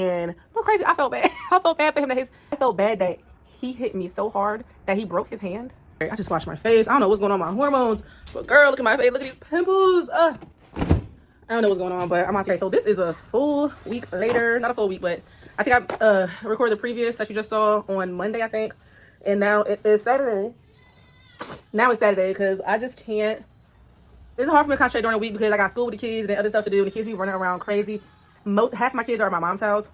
And it was crazy. I felt bad. I felt bad for him that I felt bad that he hit me so hard that he broke his hand. I just washed my face. I don't know what's going on with my hormones, but girl, look at my face. Look at these pimples. I don't know what's going on, but I'm on today. So this is a full week later. Not a full week, but I think I recorded the previous that you just saw on Monday, I think. And now it is Saturday. Now it's Saturday because I just can't. It's hard for me to concentrate during the week because I got school with the kids and other stuff to do. And the kids be running around crazy. Half my kids are at my mom's house.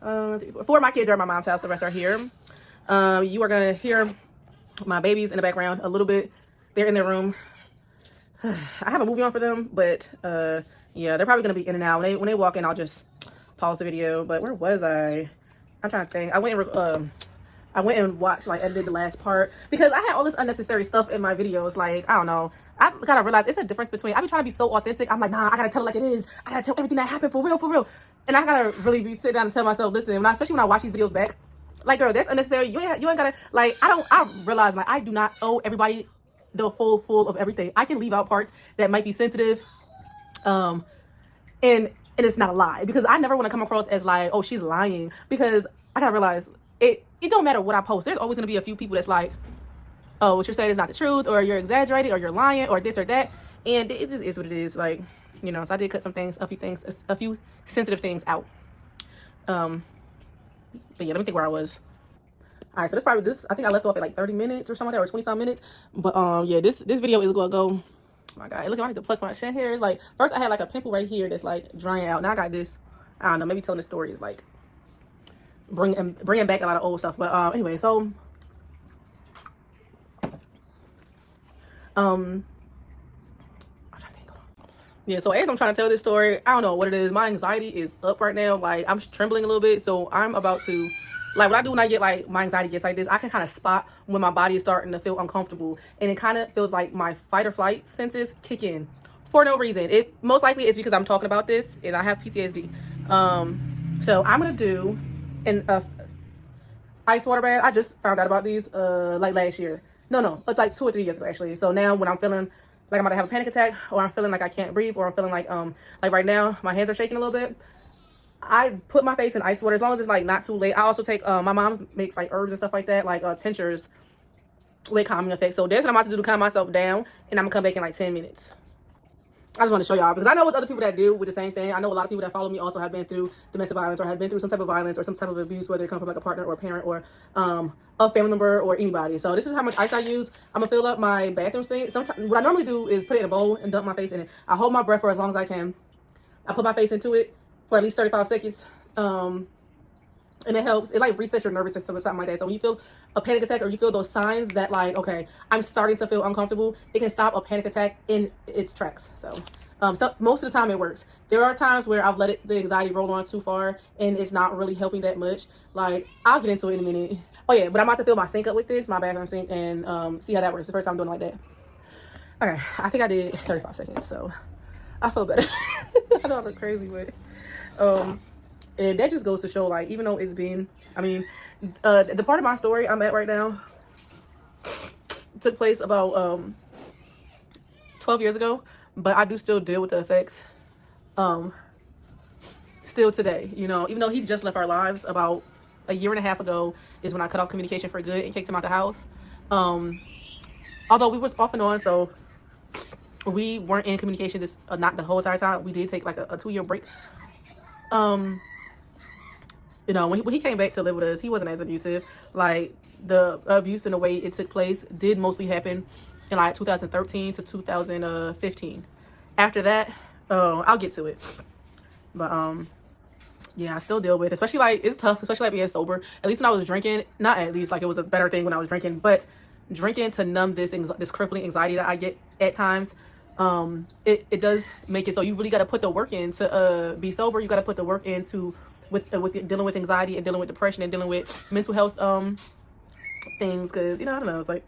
4 of my kids are at my mom's house. The rest are here. You are gonna hear my babies in the background a little bit. They're in their room. I have a movie on for them, but yeah, they're probably gonna be in and out. When they walk in, I'll just pause the video. But where was I? I'm trying to think. I went and watched, like, edited the last part because I had all this unnecessary stuff in my videos. Like, I don't know. I gotta realize it's a difference between, I be trying to be so authentic. I'm like, nah, I gotta tell it like it is. I gotta tell everything that happened for real, for real. And I gotta really be sit down and tell myself, listen, especially when I watch these videos back, like, girl, that's unnecessary. You ain't gotta, like, I realize, like, I do not owe everybody the full of everything. I can leave out parts that might be sensitive. And it's not a lie because I never want to come across as like, oh, she's lying, because I gotta realize it don't matter what I post. There's always gonna be a few people that's like, oh, what you're saying is not the truth, or you're exaggerating, or you're lying, or this or that. And it just is what it is. Like, you know, so I did cut a few sensitive things out. But yeah, let me think where I was. All right, so I think I left off at like 30 minutes or something like that, or 20 some minutes. But yeah, this video is gonna go, oh my God, look, I need to pluck my chin hairs. Like, first I had like a pimple right here that's like drying out. Now I got this. I don't know, maybe telling the story is like bringing back a lot of old stuff. But anyway, so I'm trying to think. Yeah, so as I'm trying to tell this story, I don't know what it is. My anxiety is up right now. Like, I'm trembling a little bit. So I'm about to, like, what I do when I get, like, my anxiety gets like this, I can kind of spot when my body is starting to feel uncomfortable. And it kind of feels like my fight or flight senses kick in for no reason. It most likely is because I'm talking about this and I have PTSD. So I'm going to do an ice water bath. I just found out about these like last year. No, it's like 2 or 3 years ago, actually. So now when I'm feeling like I'm about to have a panic attack, or I'm feeling like I can't breathe, or I'm feeling like right now my hands are shaking a little bit, I put my face in ice water as long as it's like not too late. I also take my mom makes like herbs and stuff like that, like tinctures with calming effects. So that's what I'm about to do to calm myself down, and I'm gonna come back in like 10 minutes. I just want to show y'all because I know what's other people that do with the same thing. I know a lot of people that follow me also have been through domestic violence, or have been through some type of violence or some type of abuse, whether it comes from like a partner or a parent or a family member or anybody. So this is how much ice I use. I'm gonna fill up my bathroom sink. Sometimes what I normally do is put it in a bowl and dump my face in it. I hold my breath for as long as I can. I put my face into it for at least 35 seconds. And it helps. It like resets your nervous system or something like that. So when you feel a panic attack, or you feel those signs that like, okay, I'm starting to feel uncomfortable, it can stop a panic attack in its tracks. So most of the time it works. There are times where I've let the anxiety roll on too far and it's not really helping that much. Like, I'll get into it in a minute. Oh yeah, but I'm about to fill my sink up with this, my bathroom sink, and see how that works. The first time I'm doing it like that. Okay, I think I did 35 seconds, so I feel better. I know I look crazy, but and that just goes to show, like, even though it's been, I mean, the part of my story I'm at right now took place about 12 years ago, but I do still deal with the effects still today. You know, even though he just left our lives about a year and a half ago is when I cut off communication for good and kicked him out the house. Although we was off and on, so we weren't in communication not the whole entire time. We did take like a 2-year break. You know, when he came back to live with us, he wasn't as abusive. Like, the abuse and the way it took place did mostly happen in like 2013 to 2015. After that, I'll get to it. But yeah, I still deal with, especially like, it's tough, especially like being sober. At least when I was drinking, not at least, like, it was a better thing when I was drinking, but drinking to numb this crippling anxiety that I get at times, it does make it so you really got to put the work in to be sober. You got to put the work into with dealing with anxiety and dealing with depression and dealing with mental health things, because, you know, I don't know, it's like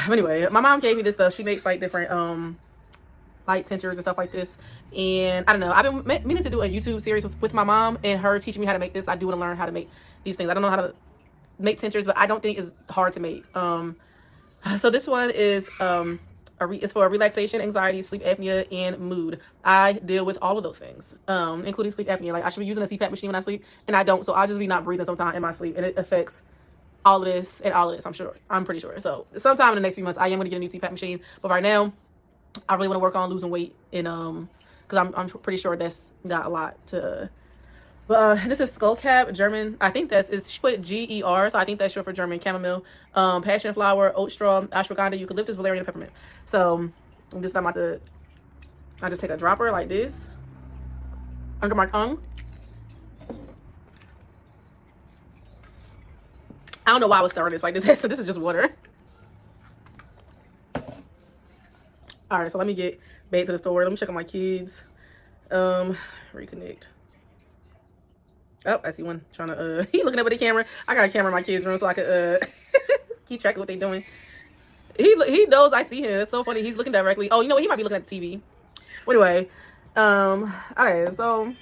anyway, my mom gave me this stuff. She makes like different light tinctures and stuff like this, and I don't know, I've been meaning to do a YouTube series with my mom and her teaching me how to make this. I do want to learn how to make these things. I don't know how to make tinctures, but I don't think it's hard to make. So this one is It's for relaxation, anxiety, sleep apnea, and mood. I deal with all of those things, including sleep apnea. Like I should be using a CPAP machine when I sleep, and I don't. So I'll just be not breathing sometime in my sleep, and it affects all of this and all of this. I'm pretty sure. So sometime in the next few months, I am going to get a new CPAP machine. But right now, I really want to work on losing weight, and because I'm pretty sure that's got a lot to. But this is skullcap German. I think she put GER, so I think that's short for German chamomile, passion flower, oat straw, ashwagandha, eucalyptus, valerian, peppermint. So this time I just take a dropper like this under my tongue. I don't know why I was stirring this like this. So this is just water. All right, so let me get back to the store. Let me check on my kids. Reconnect. Oh, I see one trying to, he looking up at the camera. I got a camera in my kids' room so I could, keep track of what they're doing. He knows I see him. It's so funny. He's looking directly. Oh, you know what? He might be looking at the TV. Anyway, okay, so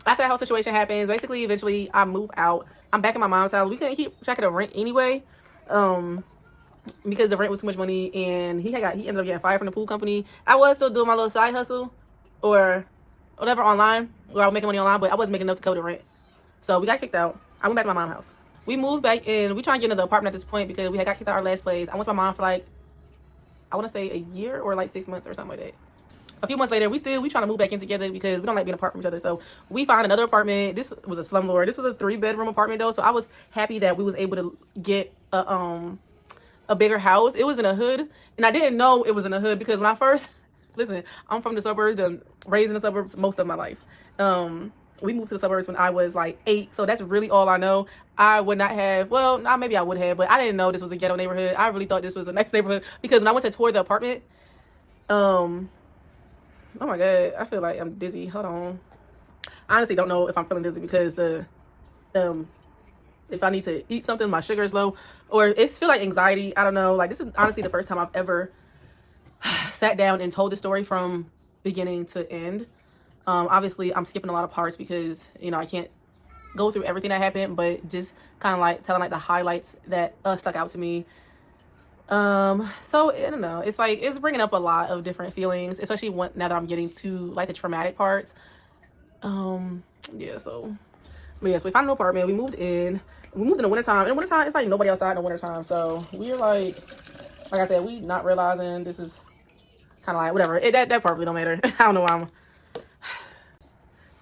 after that whole situation happens, basically, eventually, I move out. I'm back in my mom's house. We couldn't keep track of the rent anyway, because the rent was too much money, and he ended up getting fired from the pool company. I was still doing my little side hustle, or whatever online, where I was making money online, but I wasn't making enough to cover the rent. So we got kicked out. I went back to my mom's house. We moved back in. We trying to get into the apartment at this point because we had got kicked out our last place. I went to my mom for like, I want to say a year or like 6 months or something like that. A few months later, we trying to move back in together because we don't like being apart from each other. So we found another apartment. This was a slumlord. This was a 3-bedroom apartment though. So I was happy that we was able to get a bigger house. It was in a hood, and I didn't know it was in a hood because when I first listen, I'm from the suburbs, raised in the suburbs most of my life. We moved to the suburbs when I was like 8, so that's really all I know. I would not have, well, maybe I would have, but I didn't know this was a ghetto neighborhood. I really thought this was a nice neighborhood because when I went to tour the apartment, oh my God, I feel like I'm dizzy. Hold on. I honestly don't know if I'm feeling dizzy because if I need to eat something, my sugar is low, or it's feel like anxiety. I don't know. Like this is honestly the first time I've ever sat down and told the story from beginning to end. Obviously I'm skipping a lot of parts because, you know, I can't go through everything that happened, but just kind of like telling like the highlights that stuck out to me. So I don't know, it's like it's bringing up a lot of different feelings, especially now that I'm getting to like the traumatic parts. Yeah, so but yes, we found an apartment. We moved in the wintertime. In the wintertime, it's like nobody outside in the wintertime, so we're like I said, we not realizing this is kind of like whatever. That part really don't matter. I don't know why I'm.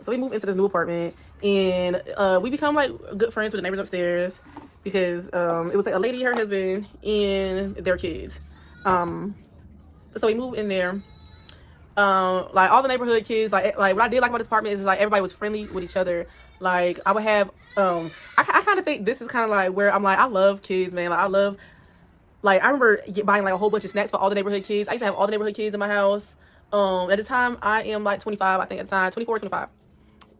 So we moved into this new apartment, and we become like good friends with the neighbors upstairs because it was like a lady, her husband, and their kids. So we moved in there. Like all the neighborhood kids, like what I did like about this apartment is like everybody was friendly with each other. Like I would have, I kind of think this is kind of like where I'm like, I love kids, man. Like I love. Like, I remember buying, like, a whole bunch of snacks for all the neighborhood kids. I used to have all the neighborhood kids in my house. At the time, I am, like, 25, I think, at the time. 24, 25.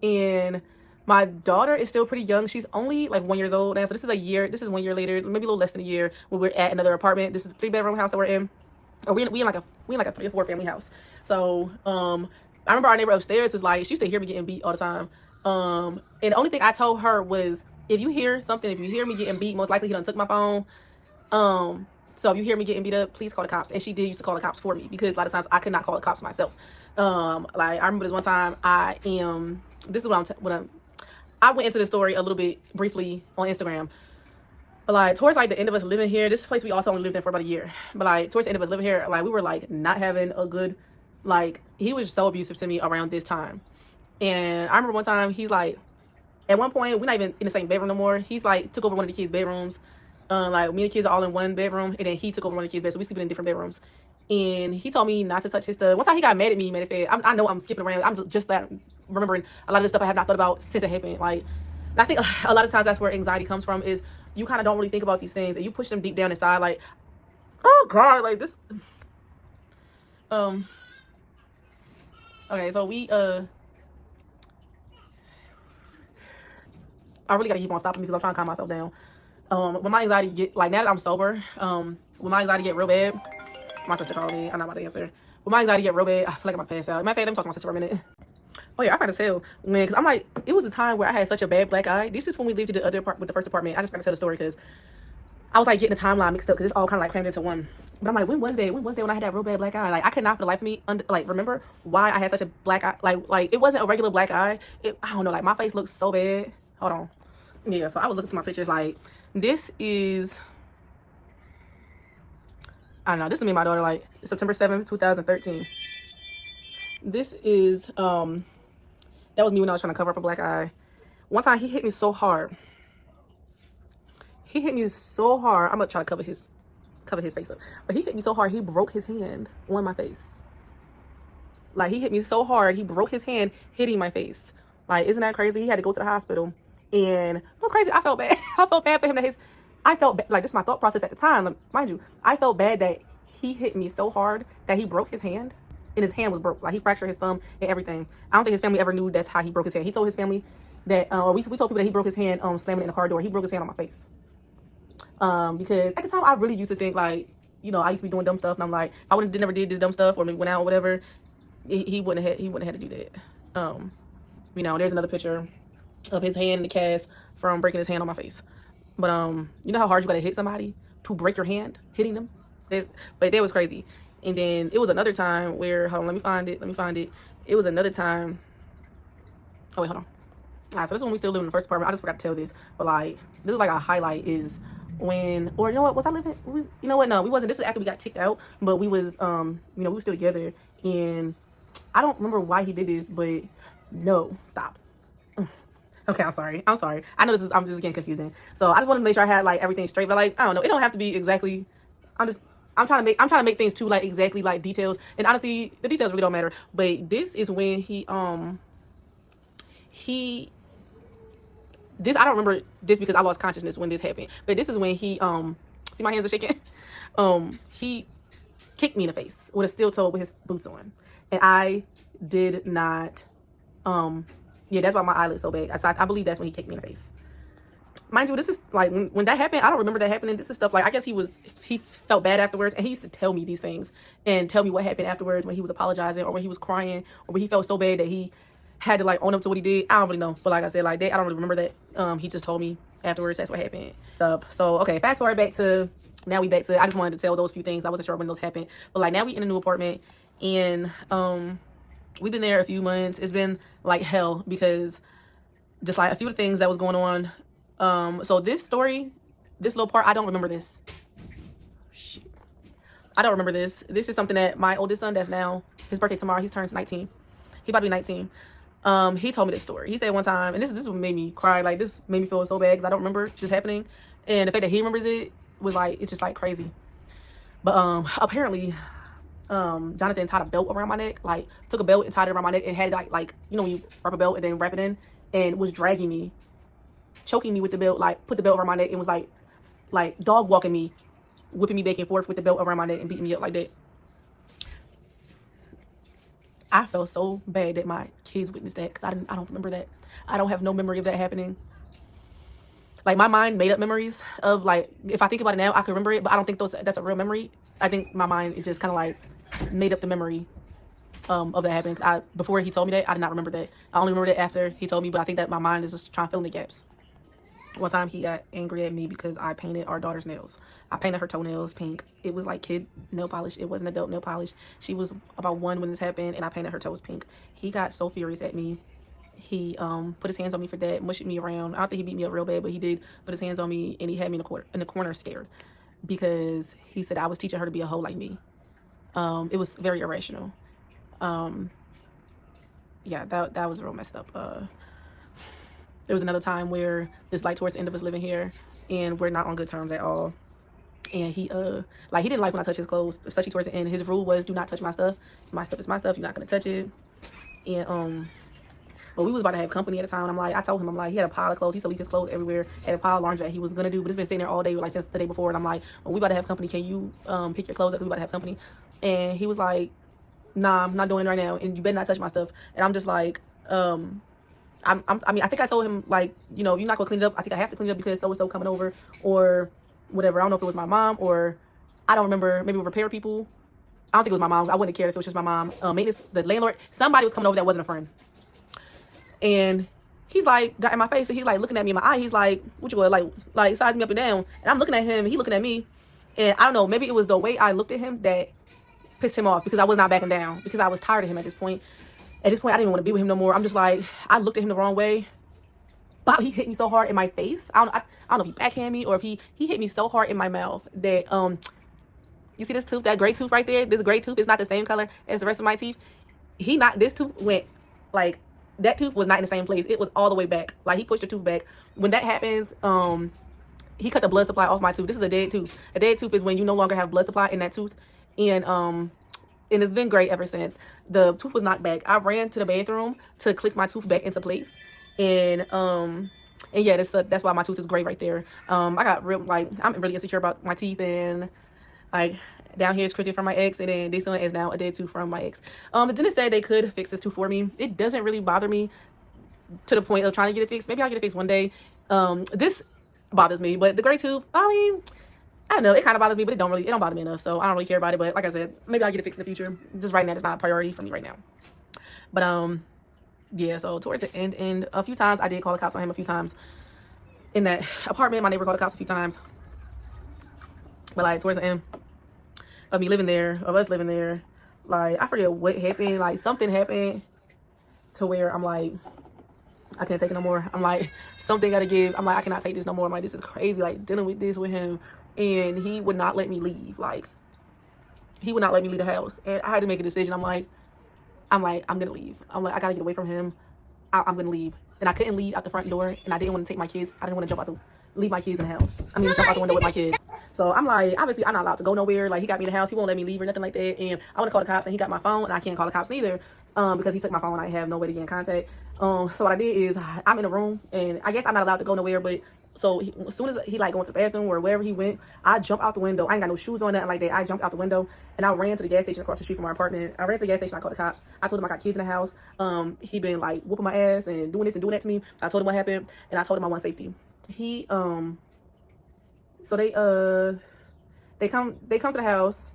And my daughter is still pretty young. She's only, like, 1 year old now. So this is 1 year later, maybe a little less than a year, when we're at another apartment. This is a 3-bedroom house that we're in. Or we in like a 3 or 4 family house. So, I remember our neighbor upstairs was, like, she used to hear me getting beat all the time. And the only thing I told her was, if you hear me getting beat, most likely he done took my phone. So if you hear me getting beat up, please call the cops. And she did used to call the cops for me because a lot of times I could not call the cops myself. Like I remember this one time I went into the story a little bit briefly on Instagram. But like towards like the end of us living here, this place we also only lived in for about a year. But like towards the end of us living here, like we were like not having a good, like he was so abusive to me around this time. And I remember one time he's like, at one point we're not even in the same bedroom no more. He's like took over one of the kids' bedrooms. Like me and the kids are all in one bedroom, and then he took over one of the kids' beds, so we sleeping in different bedrooms. And he told me not to touch his stuff. One time he got mad at me, I know I'm skipping around. I'm just that remembering a lot of the stuff I have not thought about since it happened. Like, I think a lot of times that's where anxiety comes from, is you kind of don't really think about these things, and you push them deep down inside. Like, oh God, like this. Okay, so we I really gotta keep on stopping because I'm trying to calm myself down. When my anxiety get, like now that I'm sober, when my anxiety get real bad, my sister called me, I'm not about to answer. When my anxiety get real bad, I feel like I'm gonna pass out. Matter of fact, let me talk to my sister for a minute. Oh yeah, I find to tell when, cause I'm like, it was a time where I had such a bad black eye. This is when we lived to the other part with the first apartment. I just gotta tell the story because I was like getting the timeline mixed up because it's all kind of like crammed into one. But I'm like, when was that? When was that when I had that real bad black eye? Like I could not for the life of me like remember why I had such a black eye. Like it wasn't a regular black eye. I don't know. Like my face looks so bad. Hold on. Yeah. So I was looking through my pictures. Like this is. I don't know. This is me and my daughter. Like September 7th, 2013. This is that was me when I was trying to cover up a black eye. One time he hit me so hard. He hit me so hard. I'm gonna try to cover his face up. But he hit me so hard, he broke his hand on my face. Like, he hit me so hard, he broke his hand hitting my face. Like, isn't that crazy? He had to go to the hospital. And it was crazy. I felt bad. I felt bad for him that I felt bad. Like, this is my thought process at the time. Like, mind you, I felt bad that he hit me so hard that he broke his hand. And his hand was broke. Like, he fractured his thumb and everything. I don't think his family ever knew that's how he broke his hand. He told his family that, we told people that he broke his hand slamming it in the car door. He broke his hand on my face. Because at the time I really used to think like, you know, I used to be doing dumb stuff and I'm like, if I never did this dumb stuff or maybe went out or whatever, he wouldn't have had to do that. You know, there's another picture of his hand in the cast from breaking his hand on my face. But you know how hard you gotta hit somebody to break your hand hitting them? But that was crazy. And then it was another time where, hold on, let me find it. It was another time. Oh wait, hold on. All right, so this is when we still live in the first apartment. I just forgot to tell this, but like this is like a highlight is when, or you know what, was I living? You know what? No, we wasn't. This is after we got kicked out, but we was you know, we were still together, and I don't remember why he did this, but no, stop. Okay, I'm sorry. I know this is getting confusing. So I just wanted to make sure I had like everything straight, but like I don't know, it don't have to be exactly. I'm trying to make things too like exactly like details, and honestly, the details really don't matter. But this is when this I don't remember this because I lost consciousness when this happened. But this is when he see my hands are shaking. He kicked me in the face with a steel toe with his boots on. And I did not yeah, that's why my eye looks so bad. I believe that's when he kicked me in the face. Mind you, this is like when that happened, I don't remember that happening. This is stuff like I guess he felt bad afterwards, and he used to tell me these things and tell me what happened afterwards when he was apologizing or when he was crying or when he felt so bad that he had to like own up to what he did. I don't really know, but like I said, like that I don't really remember that. He just told me afterwards that's what happened. So okay, fast forward back to now. I just wanted to tell those few things. I wasn't sure when those happened, but like now we in a new apartment, and we've been there a few months. It's been like hell because just like a few of the things that was going on. So this story, this little part, I don't remember this. Shit. I don't remember this. This is something that my oldest son, that's now his birthday tomorrow, he turns 19. He about to be 19. He told me this story. He said one time, and this what made me cry. Like this made me feel so bad because I don't remember this happening, and the fact that he remembers it was like it's just like crazy. But apparently, Jonathan tied a belt around my neck. Like took a belt and tied it around my neck and had it like you know when you wrap a belt and then wrap it in, and was dragging me, choking me with the belt. Like put the belt around my neck and was like dog walking me, whipping me back and forth with the belt around my neck and beating me up like that. I felt so bad that my kids witnessed that because I don't remember that. I don't have no memory of that happening. Like my mind made up memories of like if I think about it now I can remember it, but I don't think that's a real memory. I think my mind is just kind of like made up the memory of that happening. Before he told me that I did not remember that. I only remember that after he told me, but I think that my mind is just trying to fill in the gaps. One time he got angry at me because I painted our daughter's nails. I painted her toenails pink. It was like kid nail polish. It wasn't adult nail polish. She was about 1 when this happened, and I painted her toes pink. He got so furious at me. He put his hands on me for that, mushing me around. I don't think he beat me up real bad, but he did put his hands on me, and he had me in the corner scared because he said I was teaching her to be a hoe like me. It was very irrational. Yeah, that was real messed up. There was another time where this like towards the end of us living here and we're not on good terms at all. And he didn't like when I touched his clothes, especially towards the end. His rule was do not touch my stuff. My stuff is my stuff. You're not gonna touch it. And but we was about to have company at the time, and I told him, he had a pile of clothes. He used to leave his clothes everywhere, had a pile of laundry that he was gonna do, but it's been sitting there all day, like since the day before. And I'm like, well, we about to have company. Can you pick your clothes up? We about to have company. And he was like, nah, I'm not doing it right now, and you better not touch my stuff. And I'm just like, I think I told him, like, you know, you're not gonna clean it up. I think I have to clean it up because so-and-so coming over or whatever. I don't know if it was my mom or I don't remember, maybe repair people. I don't think it was my mom. I wouldn't care if it was just my mom. Maintenance, the landlord, somebody was coming over that wasn't a friend. And he's like got in my face and he's like looking at me in my eye. He's like, what you want, like sizing me up and down. And I'm looking at him and he looking at me. And I don't know, maybe it was the way I looked at him that pissed him off, because I was not backing down, because I was tired of him at this point. At this point, I didn't want to be with him no more. I'm just like, I looked at him the wrong way. But he hit me so hard in my face. I don't know if he backhanded me or if he hit me so hard in my mouth that you see this tooth, that gray tooth right there? This gray tooth is not the same color as the rest of my teeth. This tooth went, like, that tooth was not in the same place. It was all the way back. Like, he pushed the tooth back. When that happens, he cut the blood supply off my tooth. This is a dead tooth. A dead tooth is when you no longer have blood supply in that tooth. And it's been great ever since. The tooth was knocked back. I ran to the bathroom to click my tooth back into place. And yeah, that's why my tooth is gray right there. I got real, like, I'm really insecure about my teeth, and like down here is crooked from my ex, and then this one is now a dead tooth from my ex. The dentist said they could fix this tooth for me. It doesn't really bother me to the point of trying to get it fixed. Maybe I'll get it fixed one day. This bothers me, but the gray tooth, I mean, I don't know, it kind of bothers me, but it don't bother me enough, so I don't really care about it. But like I said, maybe I'll get it fixed in the future. Just right now, it's not a priority for me right now. But yeah, so towards the end, a few times I did call the cops on him a few times in that apartment. My neighbor called the cops a few times. But like towards the end of me living there, of us living there, like I forget what happened. Like something happened to where I'm like, I can't take it no more. I'm like, something gotta give. I'm like, I cannot take this no more. I'm like, this is crazy. Like dealing with this with him, and he would not let me leave. Like he would not let me leave the house, and I had to make a decision. I'm like, I'm gonna leave. I'm like, I gotta get away from him. I'm gonna leave. And I couldn't leave out the front door, and I didn't want to take my kids. I didn't want to leave my kids in the house. I mean, jump out the window with my kid. So I'm like, obviously, I'm not allowed to go nowhere. Like, he got me in the house. He won't let me leave or nothing like that. And I want to call the cops, and he got my phone, and I can't call the cops neither because he took my phone. I have no way to get in contact. So what I did is I'm in a room, and I guess I'm not allowed to go nowhere, but so as soon as he like going to the bathroom or wherever he went, I jump out the window. I ain't got no shoes on, nothing like that. I jumped out the window and I ran to the gas station across the street from our apartment. I ran to the gas station. I called the cops. I told him I got kids in the house. He been like whooping my ass and doing this and doing that to me. I told him what happened, and I told him I want safety. He so they come to the house,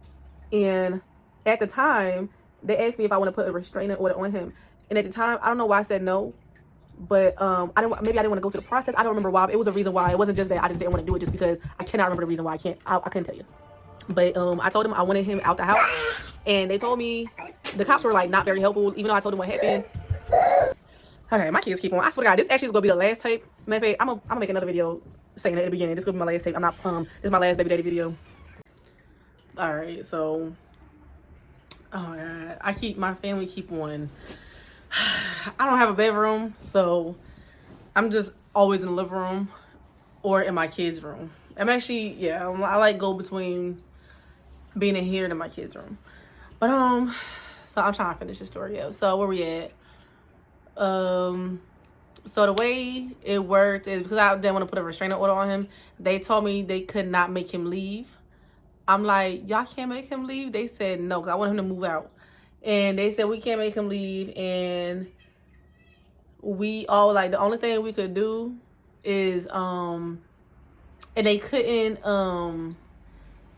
and at the time they asked me if I want to put a restraining order on him, and at the time I don't know why I said no. But I didn't want to go through the process. I don't remember why. It was a reason why. It wasn't just that I just didn't want to do it, just because I cannot remember the reason why. I couldn't tell you. But I told him I wanted him out the house, and they told me, the cops were like not very helpful, even though I told them what happened. Okay, my kids keep on. I swear to God, this actually is gonna be the last tape. Matter of fact, I'm gonna make another video saying it at the beginning. This is gonna be my last tape. I'm not this is my last baby daddy video. All right, so oh my God, my family keep on. I don't have a bedroom, so I'm just always in the living room or in my kids' room. I'm actually, yeah, I like go between being in here to my kids' room. But so I'm trying to finish the story up. So where we at? So the way it worked is, because I didn't want to put a restraining order on him, they told me they could not make him leave. I'm like, y'all can't make him leave? They said no, because I want him to move out. And they said we can't make him leave, and we all like, the only thing we could do is and they couldn't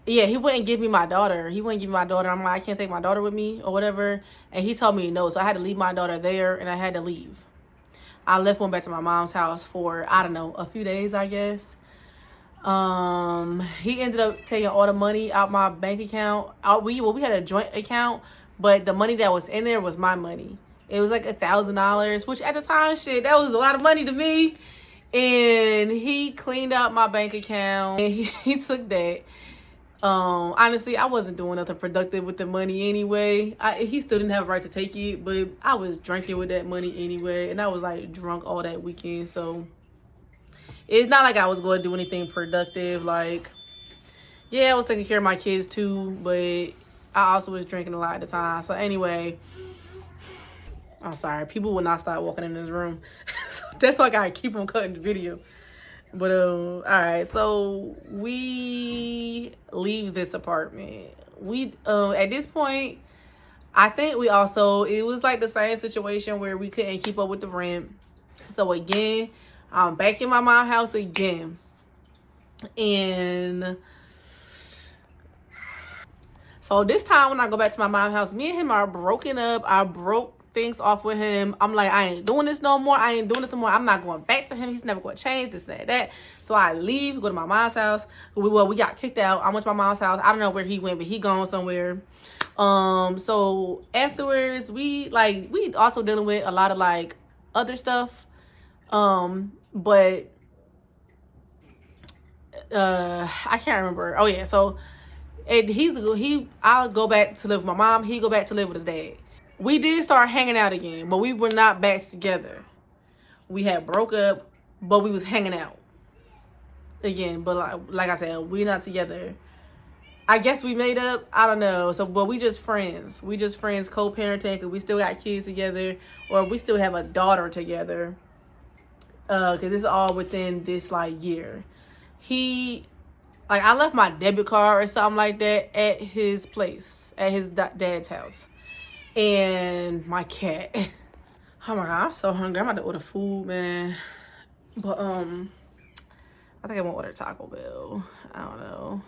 yeah, he wouldn't give me my daughter. I'm like, I can't take my daughter with me or whatever. And he told me no, so I had to leave my daughter there, and I had to leave. I left, went back to my mom's house for, I don't know, a few days, I guess. He ended up taking all the money out my bank account. We had a joint account, but the money that was in there was my money. It was like $1,000, which at the time, shit, that was a lot of money to me. And he cleaned out my bank account, and he took that. Honestly, I wasn't doing nothing productive with the money anyway. He still didn't have a right to take it, but I was drinking with that money anyway, and I was like drunk all that weekend. So it's not like I was going to do anything productive. Like, yeah, I was taking care of my kids too, but I also was drinking a lot at the time. So anyway, I'm sorry, people will not stop walking in this room. So that's why I gotta keep on cutting the video. But all right, so we leave this apartment. We at this point, I think we also, it was like the same situation where we couldn't keep up with the rent. So again, I'm back in my mom's house again, and so this time when I go back to my mom's house, me and him are broken up. I broke things off with him. I'm like, I ain't doing this no more. I ain't doing this no more. I'm not going back to him. He's never going to change this, that. So I leave, go to my mom's house. We got kicked out. I went to my mom's house. I don't know where he went, but he gone somewhere. So afterwards, we also dealing with a lot of like other stuff. But I can't remember. Oh yeah, so I'll go back to live with my mom. He go back to live with his dad. We did start hanging out again, but we were not back together. We had broke up, but we was hanging out again. But like I said, we're not together. I guess we made up. I don't know. So, but we just friends. We just friends, co-parenting, because we still got kids together, or we still have a daughter together. Because this is all within this like year. I left my debit card or something like that at his place, at his dad's house. And my cat. Oh my God, I'm so hungry. I'm about to order food, man. But, I think I'm gonna order Taco Bell. I don't know.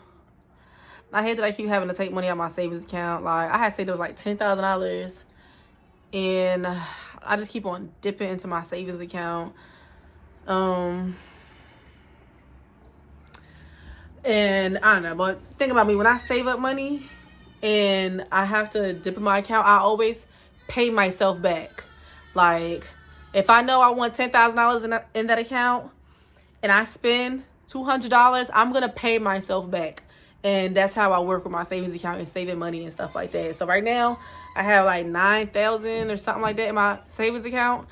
I hate that I keep having to take money out of my savings account. Like, I had saved it was like $10,000. And I just keep on dipping into my savings account. And I don't know, but think about me, when I save up money and I have to dip in my account, I always pay myself back. Like, if I know I want $10,000 in that account and I spend $200, I'm going to pay myself back. And that's how I work with my savings account and saving money and stuff like that. So right now, I have like $9,000 or something like that in my savings account.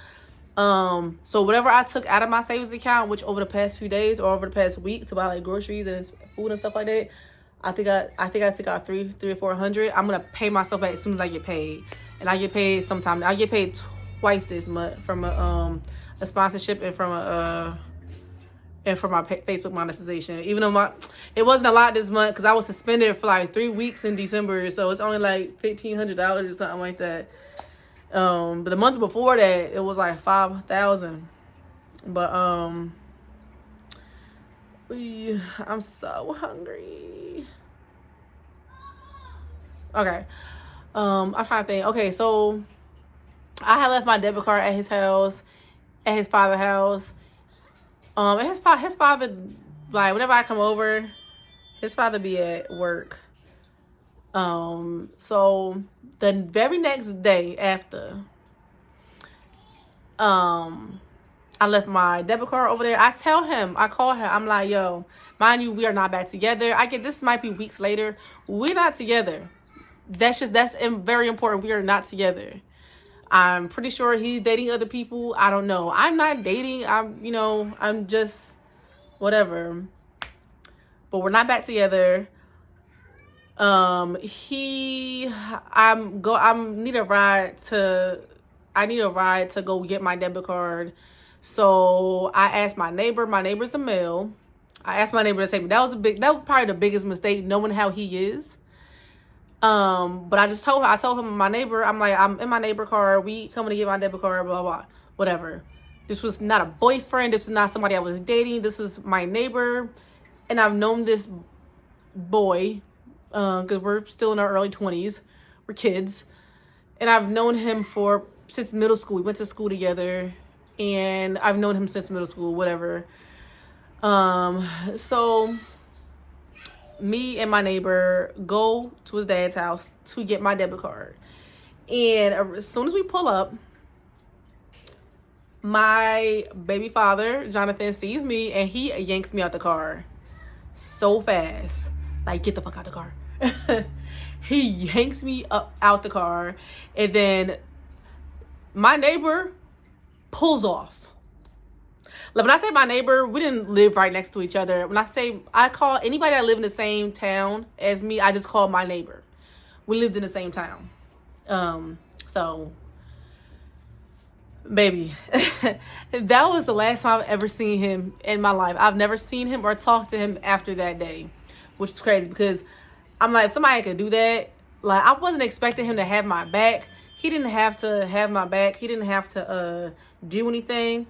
So whatever I took out of my savings account, which over the past few days or over the past week to buy like groceries and food and stuff like that, I think I took out three or $400. I'm gonna pay myself back as soon as I get paid, and I get paid sometime. I get paid twice this month from a sponsorship and from my Facebook monetization. Even though it wasn't a lot this month because I was suspended for like 3 weeks in December, so it's only like $1,500 or something like that. But the month before that, it was like 5,000. But I'm so hungry. Okay. I'm trying to think. Okay, so I had left my debit card at his house, at his father's house. And his father, like, whenever I come over, his father be at work. So the very next day after, I left my debit card over there. I call him, I'm like, yo, mind you, we are not back together. This might be weeks later. We're not together. That's very important. We are not together. I'm pretty sure he's dating other people. I don't know. I'm not dating. I'm just whatever. But we're not back together. I need a ride to go get my debit card. So I asked my neighbor. My neighbor's a male. I asked my neighbor to take me. That was probably the biggest mistake, knowing how he is. But I told him, my neighbor, I'm like, I'm in my neighbor car. We coming to get my debit card, blah, blah, whatever. This was not a boyfriend. This was not somebody I was dating. This was my neighbor. And I've known this boy, because we're still in our early 20s. We're kids. And I've known him since middle school. We went to school together. And I've known him since middle school, whatever. So me and my neighbor go to his dad's house to get my debit card. And as soon as we pull up, my baby father, Jonathan, sees me and he yanks me out the car so fast. Like, get the fuck out the car. He yanks me up out the car. And then my neighbor pulls off. Like, when I say my neighbor, we didn't live right next to each other. When I call anybody that live in the same town as me, I just call my neighbor. We lived in the same town. So, baby, that was the last time I've ever seen him in my life. I've never seen him or talked to him after that day, which is crazy because I'm like, if somebody could do that, like, I wasn't expecting him to have my back. He didn't have to have my back. He didn't have to do anything.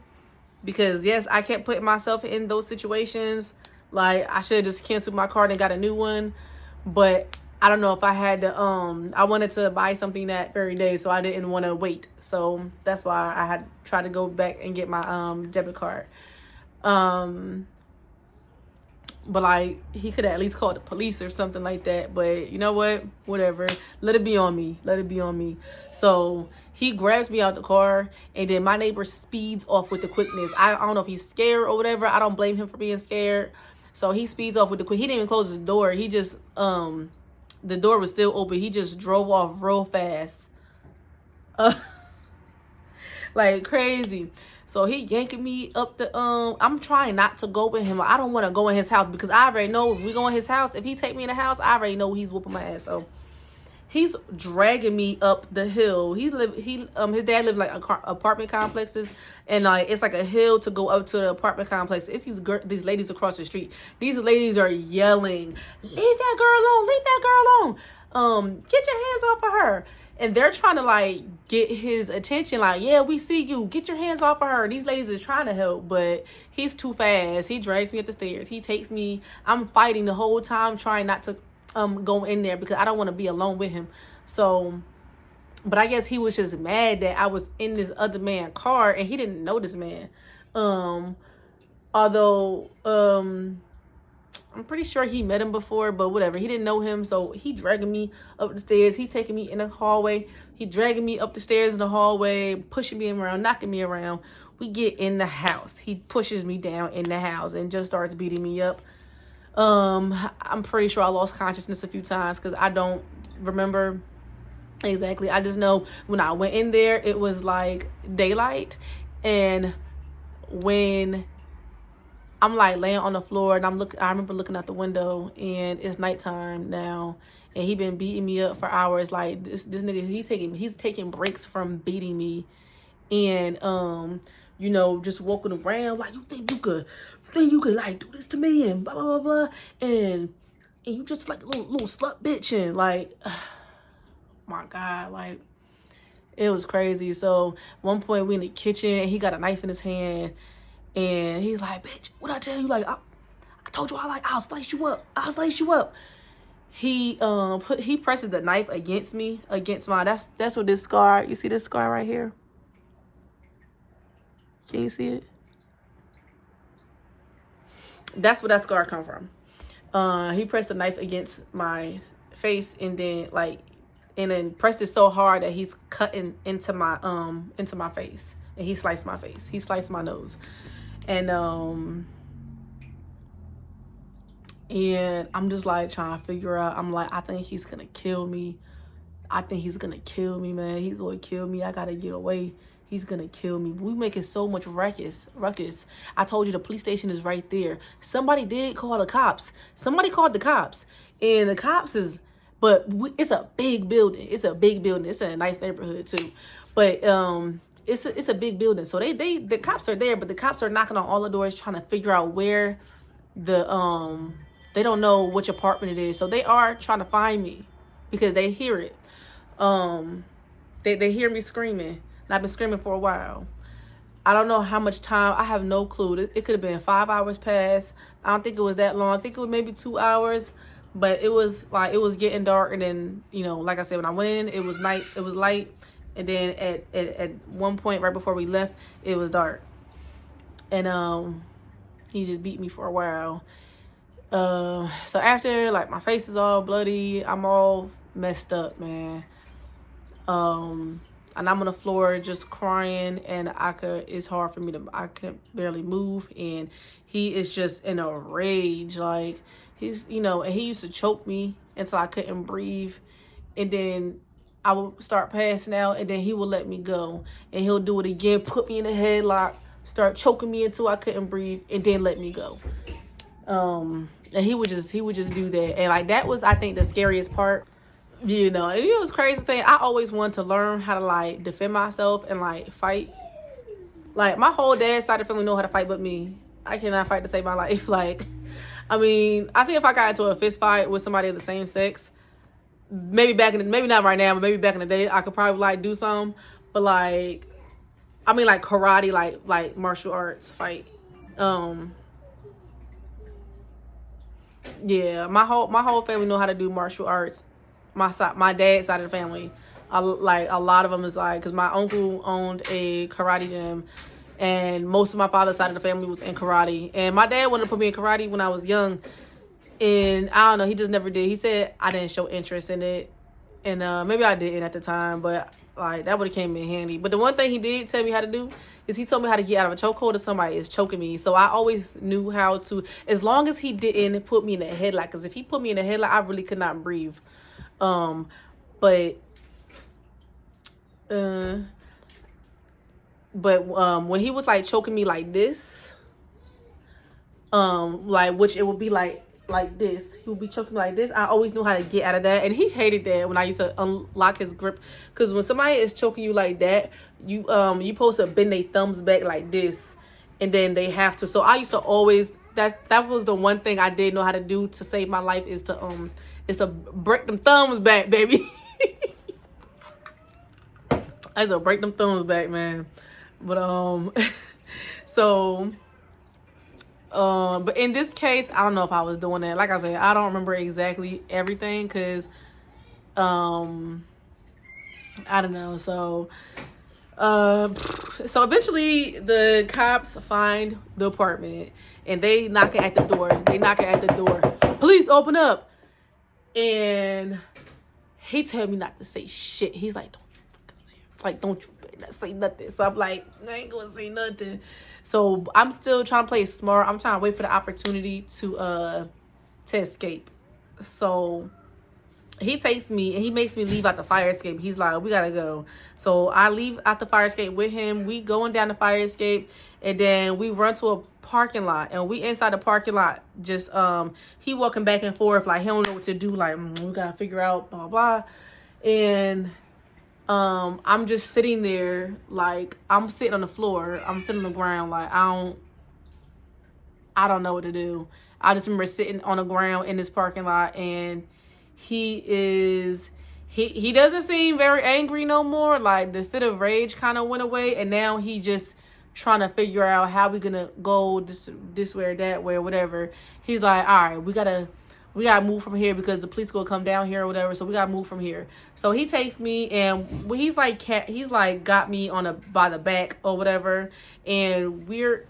Because, yes, I kept putting myself in those situations. Like, I should have just canceled my card and got a new one. But I don't know if I had to, I wanted to buy something that very day, so I didn't want to wait. So that's why I had tried to go back and get my debit card. But like, he could at least call the police or something like that. But you know what? Whatever. Let it be on me. Let it be on me. So he grabs me out the car, and then my neighbor speeds off with the quickness. I don't know if he's scared or whatever. I don't blame him for being scared. So he speeds off with the quick. He didn't even close his door. He just the door was still open. He just drove off real fast. Like crazy. So he yanking me up the I'm trying not to go with him. I don't want to go in his house because I already know if we go in his house, if he take me in the house, I already know he's whooping my ass. So he's dragging me up the hill. His dad lived like apartment complexes, and like it's like a hill to go up to the apartment complex. It's these ladies across the street. These ladies are yelling, "Leave that girl alone! Leave that girl alone! Get your hands off of her!" And they're trying to like get his attention, like, "Yeah, we see you. Get your hands off of her." These ladies is trying to help, but he's too fast. He drags me up the stairs. He takes me. I'm fighting the whole time, trying not to go in there because I don't want to be alone with him. So, but I guess he was just mad that I was in this other man's car and he didn't know this man. Although I'm pretty sure he met him before, but whatever. He didn't know him, so he dragging me up the stairs. He taking me in the hallway. He dragging me up the stairs in the hallway, pushing me around, knocking me around. We get in the house. He pushes me down in the house and just starts beating me up. I'm pretty sure I lost consciousness a few times because I don't remember exactly. I just know when I went in there, it was like daylight, and when I'm like laying on the floor and I remember looking out the window and it's nighttime now, and he been beating me up for hours. Like this nigga, he's taking breaks from beating me, and you know, just walking around like, you think you could like do this to me and blah blah blah blah, and you just like a little slut bitch, and like, my God, like it was crazy. So one point we in the kitchen and he got a knife in his hand. And he's like, "Bitch, what I tell you? Like, I told you I'll slice you up. I'll slice you up." He presses the knife against my. That's what this scar. You see this scar right here? Can you see it? That's where that scar come from. He pressed the knife against my face and then pressed it so hard that he's cutting into my face, and he sliced my face. He sliced my nose. And I'm just like trying to figure out. I'm like, I think he's gonna kill me. I think he's gonna kill me, man. He's gonna kill me. I gotta get away. He's gonna kill me. We making so much ruckus. I told you the police station is right there. Somebody did call the cops. Somebody called the cops, and the cops is. But it's a big building. It's a nice neighborhood too. But it's a big building, so the cops are there, but the cops are knocking on all the doors trying to figure out where they don't know which apartment it is, so they are trying to find me because they hear it. They hear me screaming, and I've been screaming for a while. I don't know how much time. I have no clue. It could have been 5 hours past. I don't think it was that long. I think it was maybe 2 hours, but it was getting dark, and then, you know, like I said, when I went in, it was night. It was light. And then at one point right before we left, it was dark. And he just beat me for a while. So after, like, my face is all bloody, I'm all messed up, man. And I'm on the floor just crying, and it's hard for me I can barely move, and he is just in a rage. Like, he's, you know, and he used to choke me until I couldn't breathe, and then I would start passing out, and then he would let me go, and he'll do it again, put me in a headlock, start choking me until I couldn't breathe, and then let me go. And he would just do that, and like that was, I think, the scariest part. You know, it was crazy thing. I always wanted to learn how to like defend myself and like fight. Like, my whole dad's side of the family know how to fight, but me. I cannot fight to save my life. Like, I mean, I think if I got into a fist fight with somebody of the same sex, maybe not right now, but maybe back in the day, I could probably like do something. But like, I mean, like karate, like martial arts fight. Yeah, my whole family know how to do martial arts. my dad's side of the family. Like a lot of them is like, because my uncle owned a karate gym, and most of my father's side of the family was in karate. And my dad wanted to put me in karate when I was young, and I don't know, he just never did. He said I didn't show interest in it, and maybe I didn't at the time, but like that would have came in handy. But the one thing he did tell me how to do is he told me how to get out of a chokehold if somebody is choking me. So I always knew how to, as long as he didn't put me in a headlock, because if he put me in a headlock, I really could not breathe. But when he was like choking me like this, like, which it would be like this, he would be choking me like this, I always knew how to get out of that. And he hated that when I used to unlock his grip, because when somebody is choking you like that, you supposed to bend their thumbs back like this, and then they have to. So I used to always, that was the one thing I did know how to do to save my life, is to break them thumbs back, baby. I used to break them thumbs back, man. But so but in this case, I don't know if I was doing that. Like I said, I don't remember exactly everything, because I don't know. So so eventually the cops find the apartment, and they knocking at the door. Police, open up. And he told me not to say shit. He's like, don't you fucking say, like, don't you not say nothing. So I'm like, I ain't gonna say nothing. So I'm still trying to play smart. I'm trying to wait for the opportunity to escape. So he takes me and he makes me leave out the fire escape. He's like, we gotta go. So I leave out the fire escape with him. We going down the fire escape, and then we run to a parking lot, and we inside the parking lot, just he walking back and forth like he don't know what to do, like we gotta figure out blah blah. And I'm just sitting there, like I'm sitting on the floor, I'm sitting on the ground, like I don't know what to do. I just remember sitting on the ground in this parking lot, and he doesn't seem very angry no more. Like the fit of rage kind of went away, and now he just trying to figure out how we gonna go this way or that way or whatever. He's like, all right, we gotta move from here because the police gonna come down here or whatever, so we gotta move from here. So he takes me, and he's like got me by the back or whatever, and we're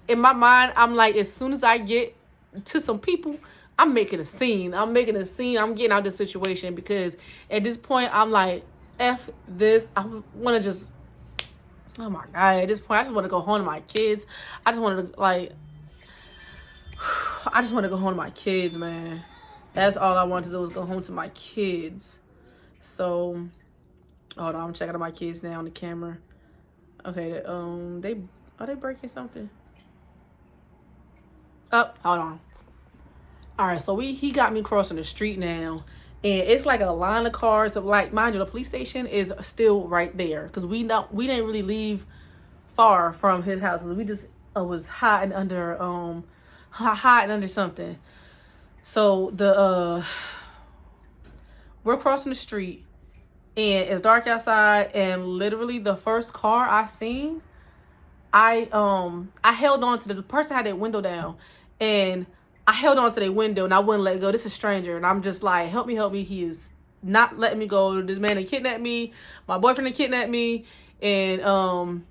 in my mind, I'm like, as soon as I get to some people, I'm making a scene. I'm getting out of this situation, because at this point I'm like, F this. I want to just, oh my God, at this point I just want to go home to my kids. I just want to go home to my kids, man. That's all I wanted to do, was go home to my kids. So hold on, I'm checking out my kids now on the camera. Okay, are they breaking something? Oh, hold on. All right, so he got me crossing the street now, and it's like a line of cars. Of, like, mind you, the police station is still right there, because we didn't really leave far from his house. We just was hiding under something. So we're crossing the street, and it's dark outside, and literally the first car I seen, I held on to the person had their window down, and I held on to their window, and I wouldn't let go. This is a stranger, and I'm just like, help me. He is not letting me go. This man had kidnapped me. My boyfriend had kidnapped me, and I'm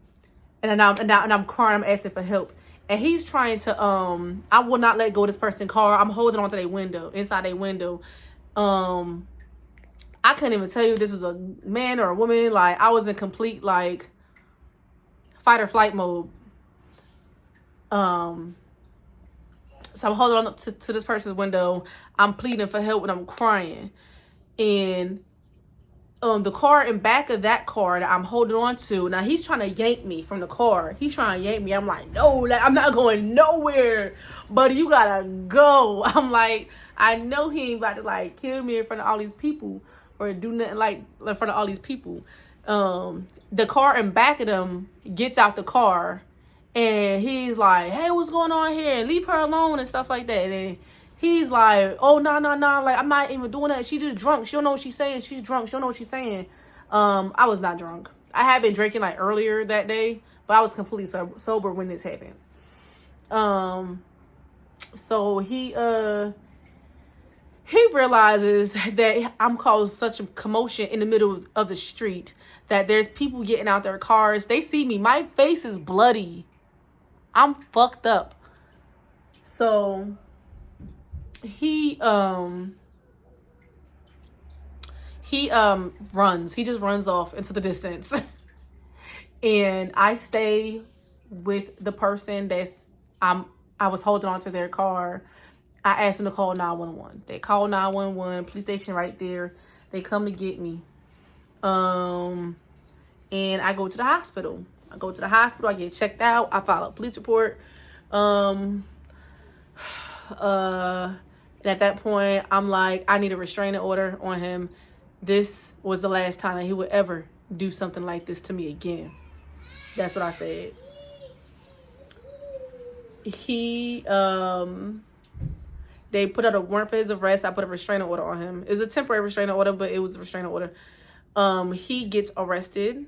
crying. I'm asking for help, and he's trying to I will not let go of this person's car. I'm holding on to their window, inside their window. I couldn't even tell you if this was a man or a woman. Like, I was in complete like fight or flight mode. So I'm holding on to this person's window. I'm pleading for help, and I'm crying. And the car in back of that car that I'm holding on to, now he's trying to yank me from the car. He's trying to yank me. I'm like, no, I'm not going nowhere. Buddy, you gotta go. I'm like, I know he ain't about to like kill me in front of all these people or do nothing like in front of all these people. The car in back of them gets out the car, and he's like, hey, what's going on here? Leave her alone and stuff like that. And he's like, oh, no. Like, I'm not even doing that. She just drunk. She don't know what she's saying. She's drunk. She don't know what she's saying. I was not drunk. I had been drinking like earlier that day, but I was completely sober when this happened. So he He realizes that I'm causing such a commotion in the middle of the street that there's people getting out their cars. They see me. My face is bloody. I'm fucked up. So he runs. He just runs off into the distance. And I stay with the person I was holding on to their car. I asked them to call 911. They call 911, police station right there. They come to get me. And I go to the hospital. I get checked out. I file a police report. And at that point, I'm like, I need a restraining order on him. This was the last time that he would ever do something like this to me again. That's what I said. They put out a warrant for his arrest. I put a restraining order on him. It was a temporary restraining order, but it was a restraining order. He gets arrested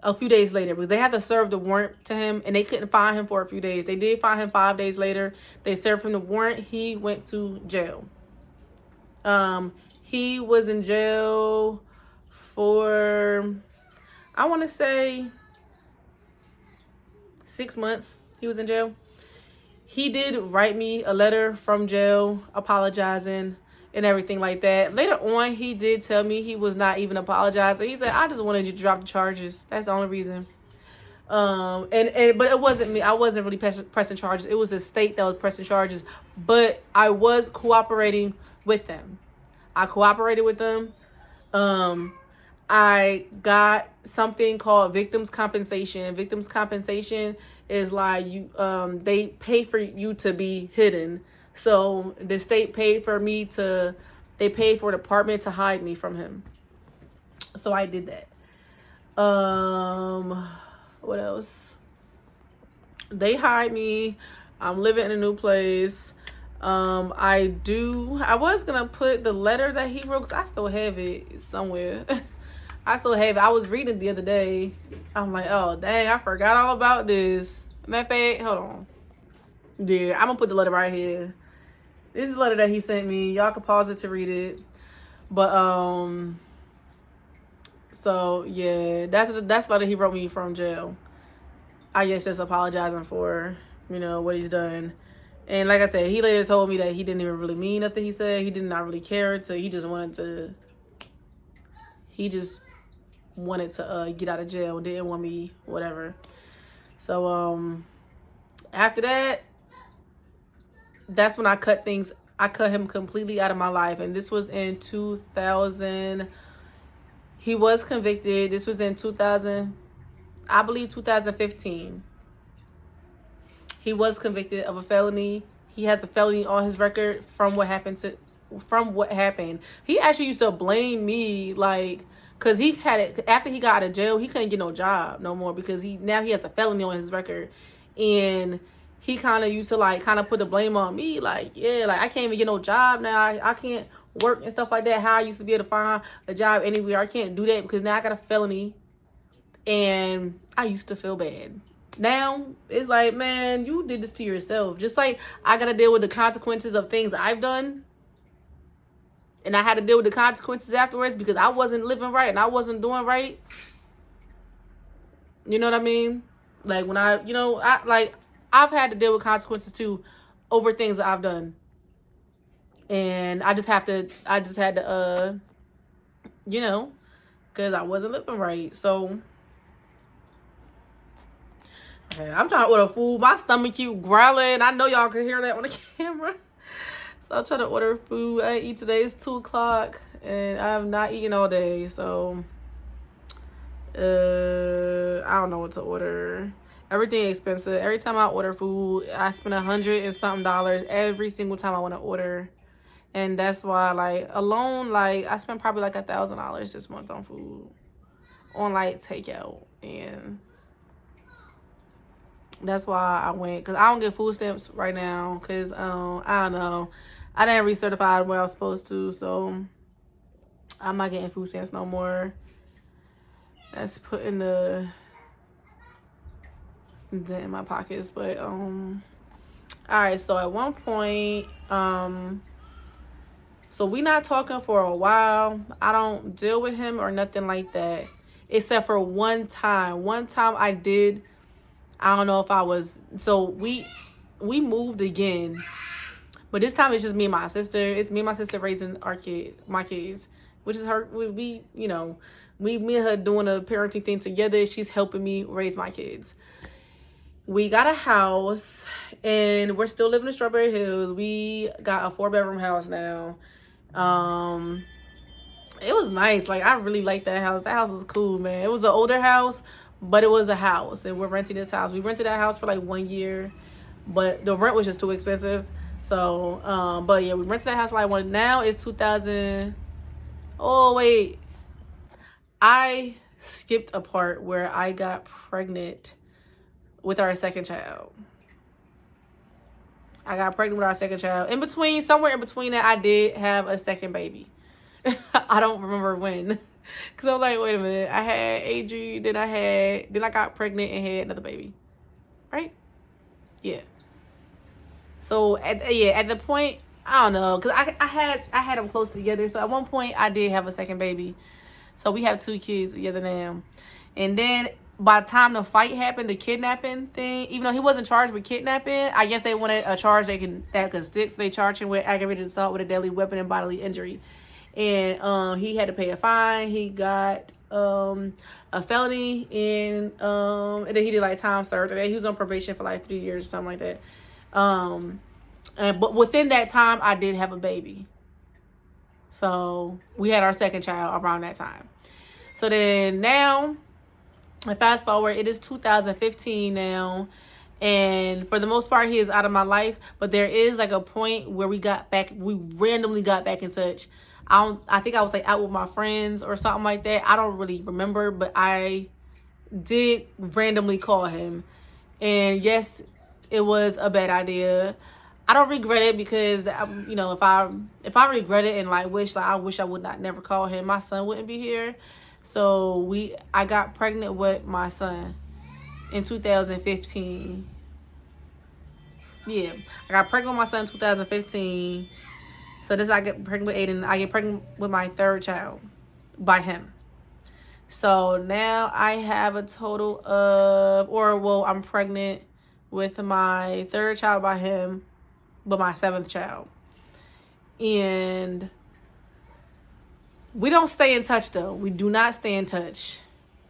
a few days later because they had to serve the warrant to him and they couldn't find him for a few days. They did find him 5 days later. They served him the warrant. He went to jail. He was in jail for, I want to say, 6 months. He was in jail. He did write me a letter from jail apologizing and everything like that. Later on, he did tell me he was not even apologizing. He said, I just wanted you to drop the charges. That's the only reason. But it wasn't me. I wasn't really pressing charges. It was the state that was pressing charges. But I was cooperating with them. I cooperated with them. I got something called victims compensation. Victims compensation is like they pay for you to be hidden. So the state paid for the department to hide me from him. So I did that. What else? They hide me. I'm living in a new place. I was gonna put the letter that he wrote, 'cause I still have it somewhere. I still have it. I was reading it the other day. I'm like, oh dang, I forgot all about this. Matter of fact, hold on. Yeah, I'm gonna put the letter right here. This is the letter that he sent me. Y'all can pause it to read it. But so yeah, that's the letter he wrote me from jail. I guess just apologizing for, what he's done. And like I said, he later told me that he didn't even really mean nothing he said. He did not really care. He just wanted to get out of jail. Didn't want me, whatever. So after that, that's when I cut him completely out of my life. And this was in 2000. He was convicted. This was in 2000, I believe 2015. He was convicted of a felony. He has a felony on his record from what happened. He actually used to blame me, because he had it after he got out of jail. He couldn't get no job no more because now he has a felony on his record. And he kind of used to put the blame on me. I can't even get no job now. I can't work and stuff like that. How I used to be able to find a job anywhere. I can't do that because now I got a felony. And I used to feel bad. Now it's like, man, you did this to yourself. Just like I got to deal with the consequences of things I've done. And I had to deal with the consequences afterwards because I wasn't living right and I wasn't doing right. You know what I mean? Like when I've had to deal with consequences too over things that I've done. And I just had to, because I wasn't living right. So, okay, I'm trying to order food. My stomach keep growling. I know y'all can hear that on the camera. So I'm trying to order food. I didn't eat today. It's 2 o'clock and I have not eaten all day. So, I don't know what to order. Everything expensive. Every time I order food, I spend $100 and something every single time I want to order. And that's why, alone, I spent probably $1,000 this month on food, on takeout. And that's why I went, because I don't get food stamps right now, because I don't know, I didn't recertify where I was supposed to, so I'm not getting food stamps no more. That's putting the dent in my pockets. But all right, so at one point So we not talking for a while. I don't deal with him or nothing like that. Except for one time. One time I did. I don't know if I was. So we moved again. But this time it's just me and my sister. It's me and my sister raising my kids. Which is her. We you know, me and her doing a parenting thing together. She's helping me raise my kids. We got a house and we're still living in Strawberry Hills. We got a 4-bedroom house now. It was nice. Like, I really liked that house. That house was cool, man. It was an older house, but it was a house, and we're renting this house. We rented that house for like 1 year, but the rent was just too expensive. So, but yeah, we rented that house for like one. Now it's 2000. Oh wait, I skipped a part where I got pregnant with our second child. I got pregnant with our second child. Somewhere in between that, I did have a second baby. I don't remember when. Because I'm like, wait a minute. I had Adri, then I got pregnant and had another baby. Right? Yeah. So, at the point, I don't know. Because I had them close together. So, at one point, I did have a second baby. So, we have 2 kids together now. And then, by the time the fight happened, the kidnapping thing, even though he wasn't charged with kidnapping, I guess they wanted a charge that could stick. So, they charged him with aggravated assault with a deadly weapon and bodily injury. And he had to pay a fine. He got a felony, and then he did like time served. He was on probation for like 3 years or something like that. But within that time, I did have a baby. So we had our second child around that time. So then now, fast forward, it is 2015 now. And for the most part, he is out of my life. But there is like a point where we randomly got back in touch. I think I was like out with my friends or something like that. I don't really remember, but I did randomly call him. And yes, it was a bad idea. I don't regret it because, you know, if I regret it and like I wish I would not never call him, my son wouldn't be here. So I got pregnant with my son in 2015. Yeah, I got pregnant with my son in 2015. So I get pregnant with Aiden. I get pregnant with my third child by him. So now I have a total of, I'm pregnant with my third child by him, but my 7th child. And we don't stay in touch though. We do not stay in touch.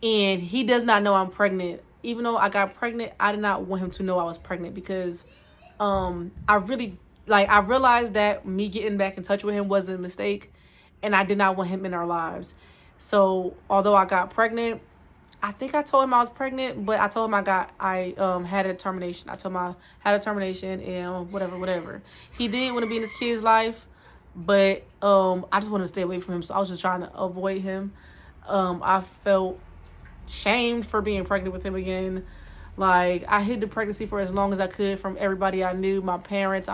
And he does not know I'm pregnant. Even though I got pregnant, I did not want him to know I was pregnant because I realized that me getting back in touch with him was a mistake, and I did not want him in our lives. So although I got pregnant, I think I told him I was pregnant, but I told him I had a termination. I told him I had a termination and whatever. He did want to be in his kid's life, but I just wanted to stay away from him. So I was just trying to avoid him. I felt shamed for being pregnant with him again. Like, I hid the pregnancy for as long as I could from everybody I knew, my parents,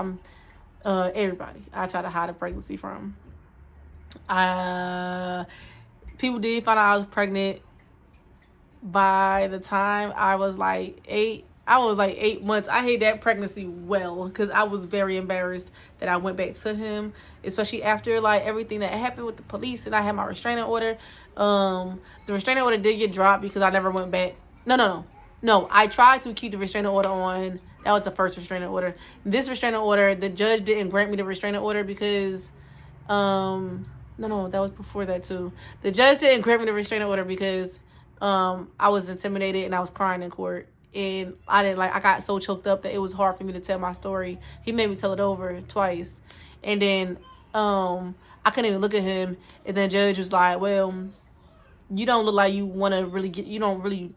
everybody. I tried to hide a pregnancy from. People did find out I was pregnant by the time I was like 8 months. I hid that pregnancy well because I was very embarrassed that I went back to him, especially after like everything that happened with the police and I had my restraining order. The restraining order did get dropped because I never went back. No, I tried to keep the restraining order on. That was the first restraining order. This restraining order, the judge didn't grant me the restraining order because, no, that was before that too. The judge didn't grant me the restraining order because, I was intimidated and I was crying in court. And I got so choked up that it was hard for me to tell my story. He made me tell it over twice. And then, I couldn't even look at him. And then the judge was like, well, you don't look like you want to really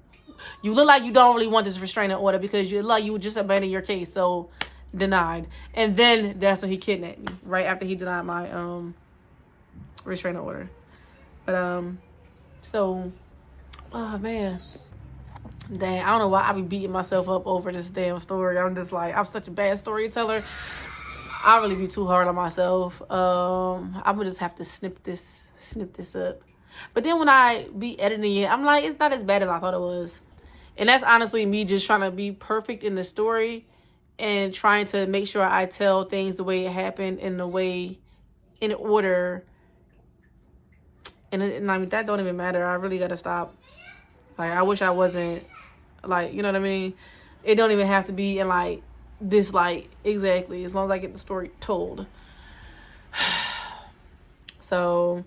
you look like you don't really want this restraining order because you look like you would just abandon your case. So, denied. And then that's when he kidnapped me, right after he denied my restraining order. But so, oh man, dang, I don't know why I be beating myself up over this damn story. I'm just like, I'm such a bad storyteller. I really be too hard on myself. I would just have to snip this up. But then when I be editing it, I'm like, it's not as bad as I thought it was. And that's honestly me just trying to be perfect in the story and trying to make sure I tell things the way it happened and the way in order. And I mean, that don't even matter. I really gotta stop. Like, I wish I wasn't, like, you know what I mean? It don't even have to be in, like, this light. Exactly. As long as I get the story told. So,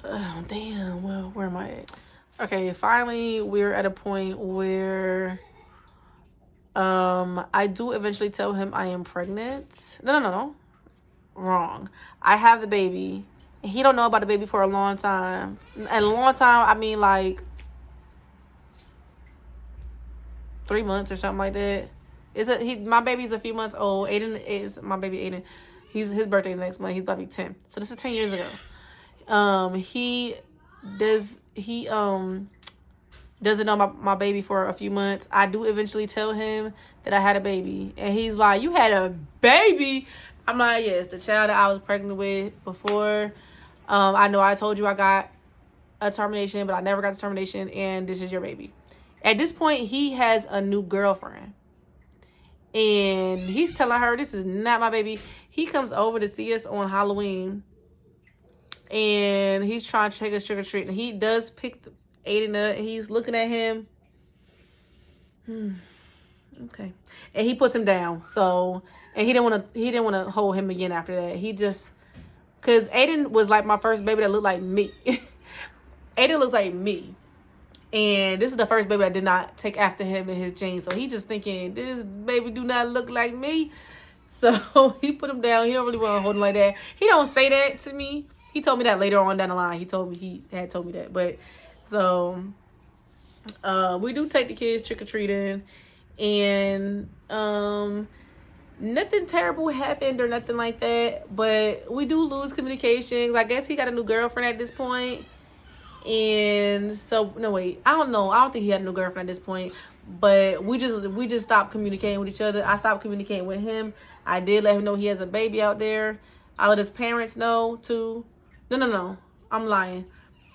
oh, damn. Well, where am I at? Okay, finally, we're at a point where I do eventually tell him I am pregnant. No. Wrong. I have the baby. He don't know about the baby for a long time. And a long time, I mean, like 3 months or something like that. My baby's a few months old. Aiden is my baby. Aiden, his birthday next month. He's about to be 10. So this is 10 years ago. He doesn't know my baby for a few months. I do eventually tell him that I had a baby, and he's like, "You had a baby?" I'm like, "Yes, the child that I was pregnant with before. I know I told you I got a termination, but I never got the termination, and this is your baby." At this point, he has a new girlfriend, and he's telling her this is not my baby. He comes over to see us on Halloween, and he's trying to take us trick or treat, and he does pick Aiden up. He's looking at him. Okay, and he puts him down. So, and he didn't want to hold him again after that. He just, because Aiden was like my first baby that looked like me. Aiden looks like me. And this is the first baby I did not take after him in his genes. So he just thinking, this baby do not look like me. So he put him down. He don't really want to hold him like that. He don't say that to me. He told me that later on down the line. He had told me that. But so we do take the kids trick-or-treating. And nothing terrible happened or nothing like that. But we do lose communications. I guess he got a new girlfriend at this point. And so, no, wait, I don't know. I don't think he had a new girlfriend at this point, but we just stopped communicating with each other. I stopped communicating with him. I did let him know he has a baby out there. I let his parents know too. No, I'm lying.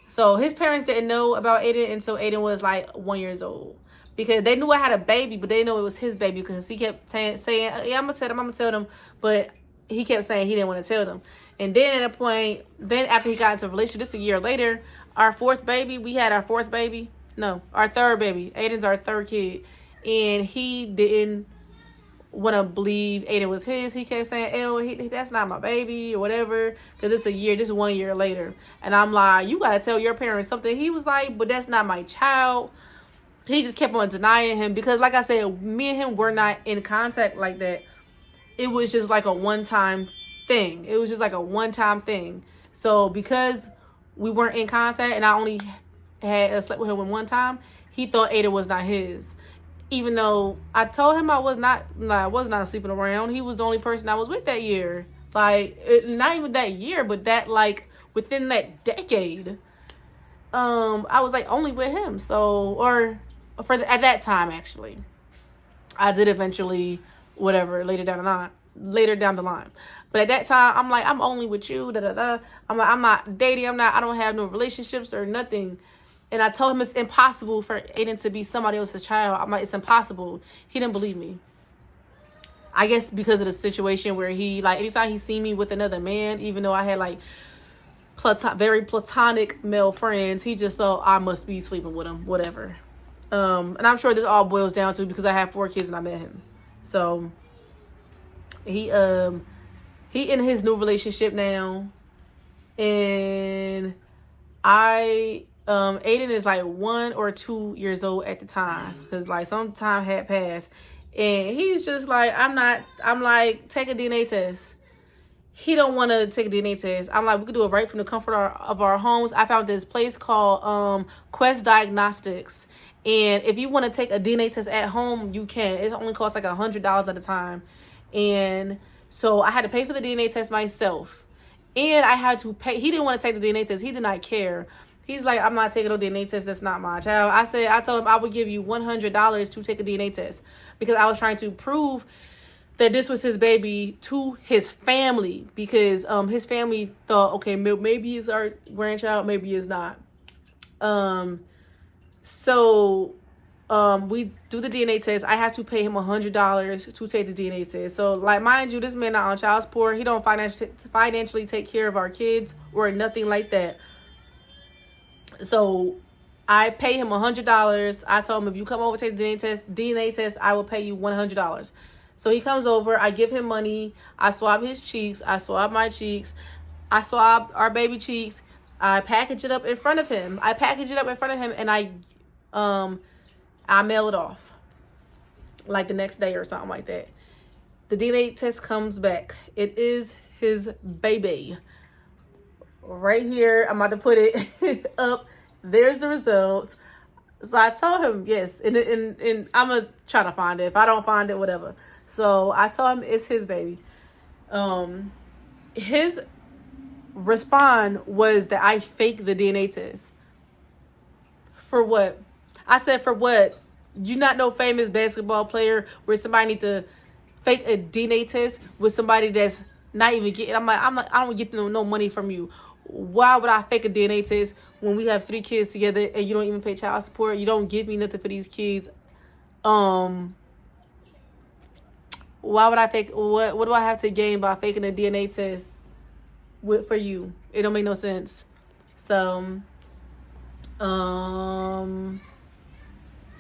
So his parents didn't know about Aiden until Aiden was like 1 year old, because they knew I had a baby, but they didn't know it was his baby because he kept saying, yeah, I'm gonna tell them, but he kept saying he didn't want to tell them. And then at a point, then after he got into a relationship, this a year later, our third baby. Aiden's our third kid. And he didn't want to believe Aiden was his. He kept saying, "Oh, that's not my baby," or whatever. Because this is 1 year later. And I'm like, you got to tell your parents something. He was like, but that's not my child. He just kept on denying him. Because like I said, me and him were not in contact like that. It was just like a one-time thing. So because we weren't in contact and I only had slept with him one time, he thought Aiden was not his. Even though I told him I was not sleeping around. He was the only person I was with that year. Like, not even that year, but that, like, within that decade. I was, like, only with him. So, at that time, actually. I did eventually, whatever, later down the line. But at that time, I'm like, I'm only with you, I'm like, I'm not dating, I don't have no relationships or nothing. And I told him it's impossible for Aiden to be somebody else's child. I'm like, it's impossible. He didn't believe me. I guess because of the situation where he, like, anytime he seen me with another man, even though I had, like, very platonic male friends, he just thought I must be sleeping with him, whatever. And I'm sure this all boils down to because I have 4 kids and I met him. So, he in his new relationship now, and Aiden is like 1 or 2 years old at the time, because like some time had passed, and he's just like, I'm like, take a DNA test. He don't want to take a DNA test. I'm like, we could do it right from the comfort of our homes. I found this place called Quest Diagnostics, and if you want to take a DNA test at home, you can. It only costs like $100 at a time, and so I had to pay for the DNA test myself. And I had to pay. He didn't want to take the DNA test. He did not care. He's like, I'm not taking no DNA test. That's not my child. I told him I would give you $100 to take a DNA test, because I was trying to prove that this was his baby to his family, because his family thought, okay, maybe it's our grandchild, maybe it's not. So we do the DNA test. I have to pay him $100 to take the DNA test. So, like, mind you, this man not on child support. He don't financially take care of our kids or nothing like that. So I pay him $100. I told him, if you come over to take the DNA test, I will pay you $100. So he comes over. I give him money. I swab his cheeks. I swab my cheeks. I swab our baby cheeks. I package it up in front of him. And I mail it off like the next day or something like that. The DNA test comes back. It is his baby. Right here, I'm about to put it up. There's the results. So I told him, yes, and I'm going to try to find it. If I don't find it, whatever. So I told him it's his baby. His response was that I faked the DNA test. For what? I said, for what? You not no famous basketball player where somebody need to fake a DNA test with somebody that's not even getting. I don't get no money from you. Why would I fake a DNA test when we have 3 kids together and you don't even pay child support? You don't give me nothing for these kids. Why would I fake? What do I have to gain by faking a DNA test for you? It don't make no sense. So,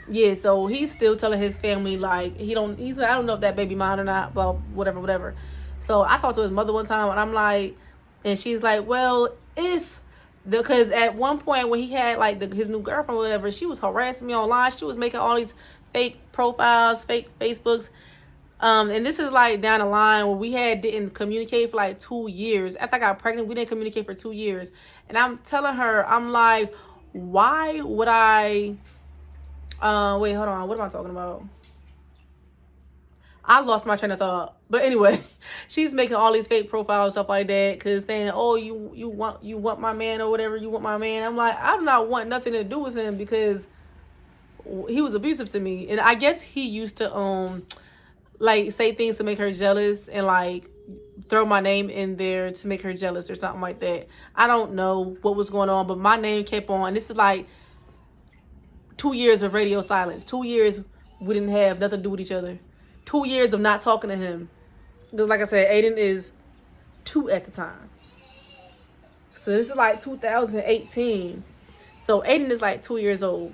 yeah, so he's still telling his family, like, he said, I don't know if that baby mine or not, but whatever. So I talked to his mother one time, and I'm like, and she's like, well, because at one point when he had, like, his new girlfriend or whatever, she was harassing me online. She was making all these fake profiles, fake Facebooks. And this is, like, down the line where we didn't communicate for, like, 2 years. After I got pregnant, we didn't communicate for 2 years. And I'm telling her, I'm like, why would I... wait, hold on. What am I talking about? I lost my train of thought. But anyway, she's making all these fake profiles, stuff like that, because saying, oh, you want my man or whatever, you want my man. I'm like, I do not want nothing to do with him because he was abusive to me. And I guess he used to like say things to make her jealous and like throw my name in there to make her jealous or something like that. I don't know what was going on, but my name kept on. This is like 2 years of radio silence. 2 years we didn't have nothing to do with each other. 2 years of not talking to him. Because like I said, Aiden is 2 at the time. So this is like 2018. So Aiden is like 2 years old.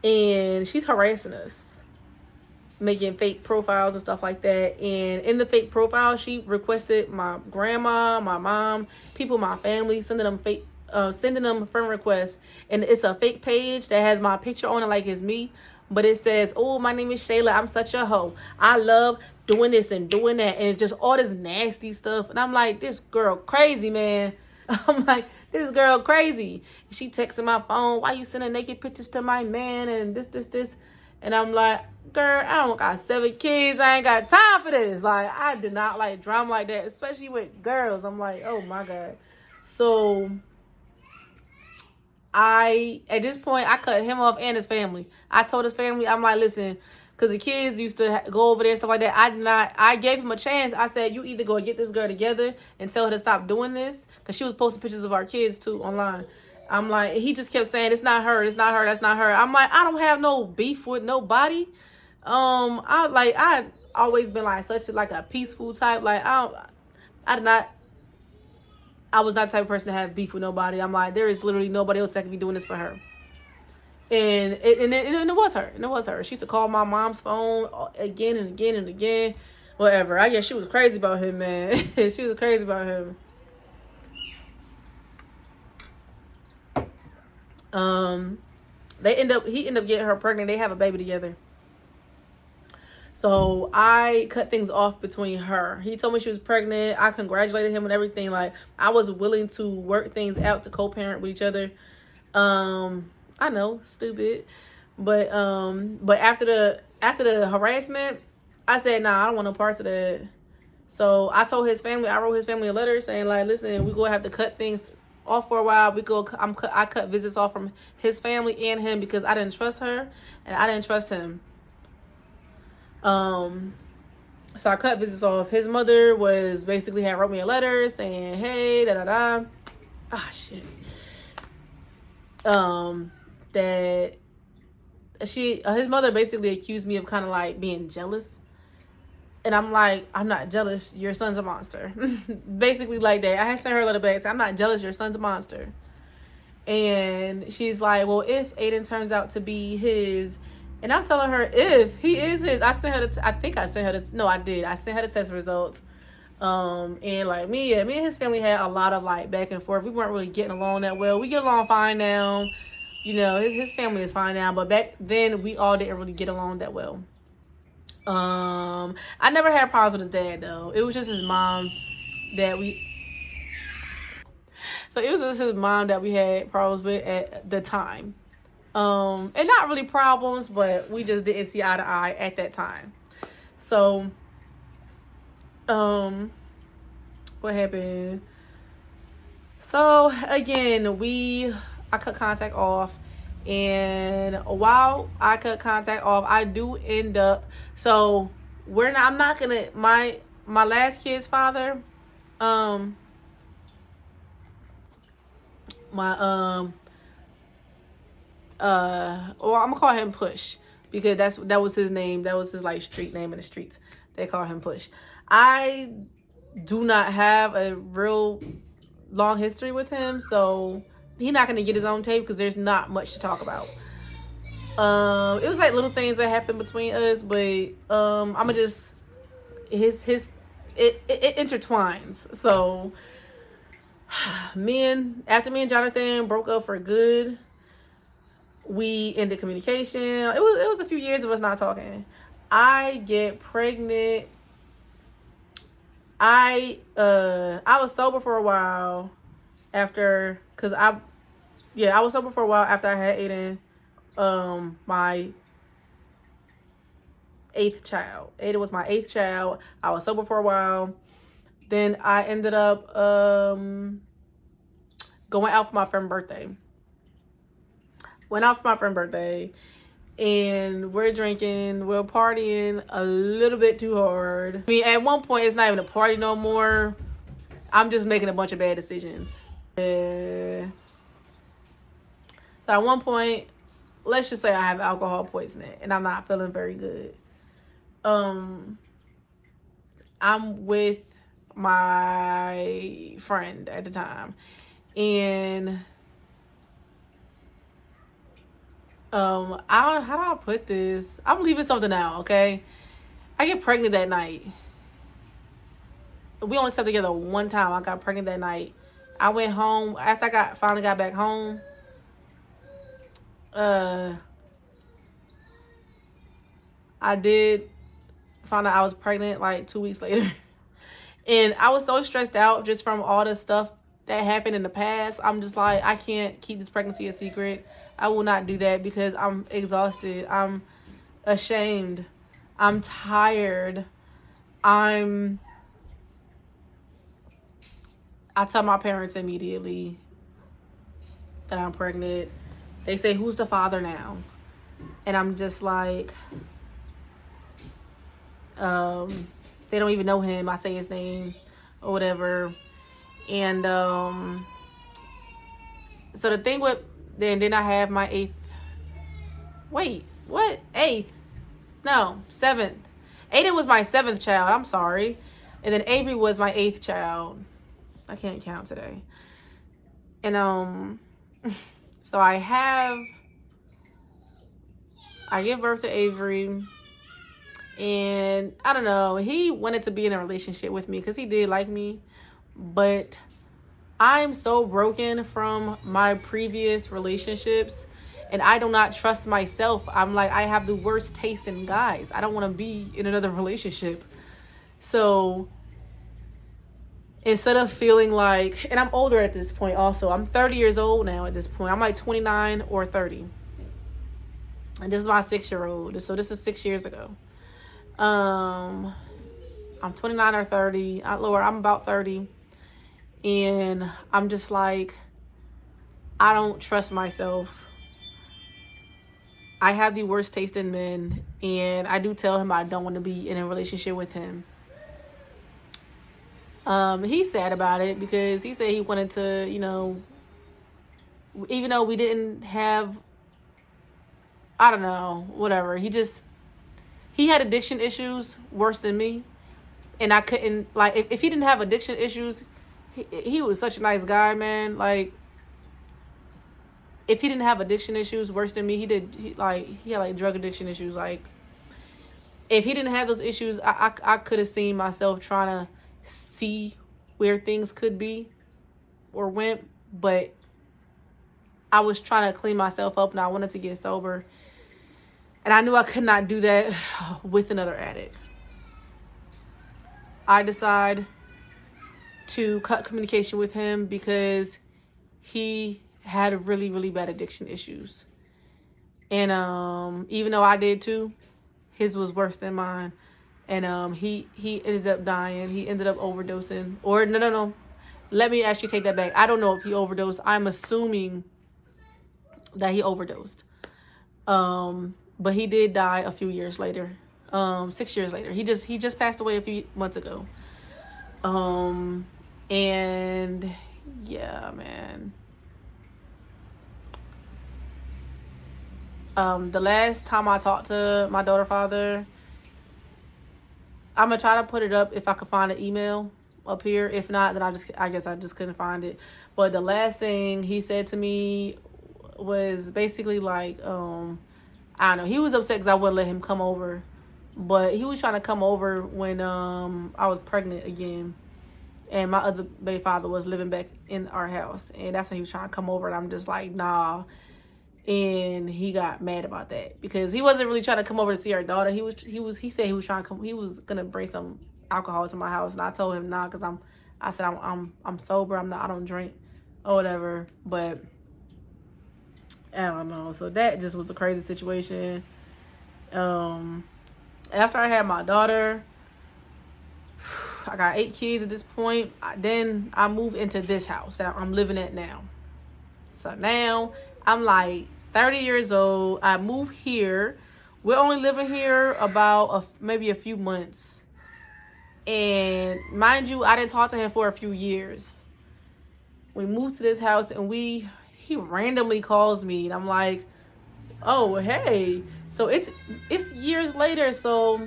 And she's harassing us. Making fake profiles and stuff like that. And in the fake profile, she requested my grandma, my mom, people in my family, sending them friend requests. And it's a fake page that has my picture on it like it's me. But it says, oh, my name is Shayla. I'm such a hoe. I love doing this and doing that. And just all this nasty stuff. And I'm like, this girl crazy, man. I'm like, this girl crazy. She texting my phone. Why you sending naked pictures to my man? And this. And I'm like, girl, I don't got 7 kids. I ain't got time for this. Like, I did not like drama like that, especially with girls. I'm like, oh, my God. So... at this point, I cut him off and his family. I told his family, I'm like, listen, because the kids used to go over there and stuff like that. I gave him a chance. I said, you either go get this girl together and tell her to stop doing this. Because she was posting pictures of our kids, too, online. I'm like, he just kept saying, it's not her, that's not her. I'm like, I don't have no beef with nobody. I always been like such a peaceful type. Like, I was not the type of person to have beef with nobody. I'm like, there is literally nobody else that could be doing this for her. And it was her. And it was her. She used to call my mom's phone again and again and again. Whatever. I guess she was crazy about him, man. She was crazy about him. He ended up getting her pregnant. They have a baby together. So I cut things off between her. He told me she was pregnant. I congratulated him and everything. Like, I was willing to work things out to co-parent with each other. I know, stupid. But after the harassment, I said, nah, I don't want no parts of that. So I told his family, I wrote his family a letter saying, like, listen, we're going to have to cut things off for a while. I cut visits off from his family and him because I didn't trust her and I didn't trust him. So I cut visits off. His mother was basically had wrote me a letter saying, hey, shit. That his mother basically accused me of kind of like being jealous. And I'm like, I'm not jealous. Your son's a monster. Basically like that. I had sent her a little bit. I'm not jealous. Your son's a monster. And she's like, well, if Aiden turns out to be his, and I'm telling her, if he is his, I sent her I think I sent her no, I did. I sent her the test results. And like me and his family had a lot of like back and forth. We weren't really getting along that well. We get along fine now. You know, his family is fine now, but back then we all didn't really get along that well. I never had problems with his dad though. It was just his mom that we had problems with at the time. And not really problems, but we just didn't see eye to eye at that time. So what happened? So again, I cut contact off. And while I cut contact off, I do end up, so I'm not gonna, my last kid's father, well, I'm gonna call him Push, because that was his name. That was his like street name in the streets. They call him Push. I do not have a real long history with him, so he's not gonna get his own tape because there's not much to talk about. It was like little things that happened between us, but I'ma just it intertwines. So after me and Jonathan broke up for good, we ended communication. It was a few years of us not talking. I get pregnant. I was sober for a while after, because I was sober for a while after I had Aiden, my 8th child. Aiden was my 8th child. I was sober for a while. Then I ended up going out for my friend's birthday. Went out for my friend's birthday, and we're drinking, we're partying a little bit too hard. I mean, at one point, it's not even a party no more. I'm just making a bunch of bad decisions. So at one point, let's just say I have alcohol poisoning and I'm not feeling very good. I'm with my friend at the time, and how do I put this? I'm leaving something out, okay? I get pregnant that night. We only slept together one time. I got pregnant that night. I went home after I finally got back home. I did find out I was pregnant like 2 weeks later. And I was so stressed out just from all the stuff that happened in the past. I'm just like, I can't keep this pregnancy a secret. I will not do that because I'm exhausted. I'm ashamed. I'm tired. I tell my parents immediately that I'm pregnant. They say, who's the father now? And I'm just like, they don't even know him. I say his name or whatever. And so the thing with, then I have my 8th. Wait, what? 8th? No, 7th. Aiden was my 7th child. I'm sorry. And then Avery was my 8th child. I can't count today. And so I give birth to Avery, and I don't know, he wanted to be in a relationship with me because he did like me, but I'm so broken from my previous relationships, and I do not trust myself. I'm like, I have the worst taste in guys. I don't want to be in another relationship. So instead of feeling like, and I'm older at this point also. I'm 30 years old now at this point. I'm like 29 or 30. And this is my 6-year-old. So this is 6 years ago. I'm 29 or 30. Lord, I'm about 30. And I'm just like, I don't trust myself. I have the worst taste in men. And I do tell him I don't want to be in a relationship with him. He's sad about it because he said he wanted to, you know, even though we didn't have I don't know, whatever. He had addiction issues worse than me. And I couldn't, like, if he didn't have addiction issues, he was such a nice guy, man. Like, if he didn't have addiction issues worse than me, he had like drug addiction issues. Like, if he didn't have those issues, I could have seen myself trying to see where things could be or went. But I was trying to clean myself up and I wanted to get sober. And I knew I could not do that with another addict. I decided to cut communication with him because he had really, really bad addiction issues. And even though I did too, his was worse than mine. And he ended up dying. He ended up overdosing. Or no. Let me actually take that back. I don't know if he overdosed. I'm assuming that he overdosed. But he did die a few years later. 6 years later. He just passed away a few months ago. And yeah, man. The last time I talked to my daughter father, I'm gonna try to put it up if I can find an email up here. If not, then I guess I just couldn't find it. But the last thing he said to me was basically like, I don't know. He was upset because I wouldn't let him come over, but he was trying to come over when I was pregnant again, and my other baby father was living back in our house, and that's when he was trying to come over, and I'm just like, nah. And he got mad about that because he wasn't really trying to come over to see our daughter. He said he was trying to come. He was gonna bring some alcohol to my house, and I told him nah, because I said I'm sober. I don't drink or whatever. But I don't know. So that just was a crazy situation. After I had my daughter, I got 8 kids at this point. Then I moved into this house that I'm living at now. So now I'm like 30 years old. I moved here. We're only living here about maybe a few months. And mind you, I didn't talk to him for a few years. We moved to this house and he randomly calls me and I'm like, oh, hey. So it's years later. So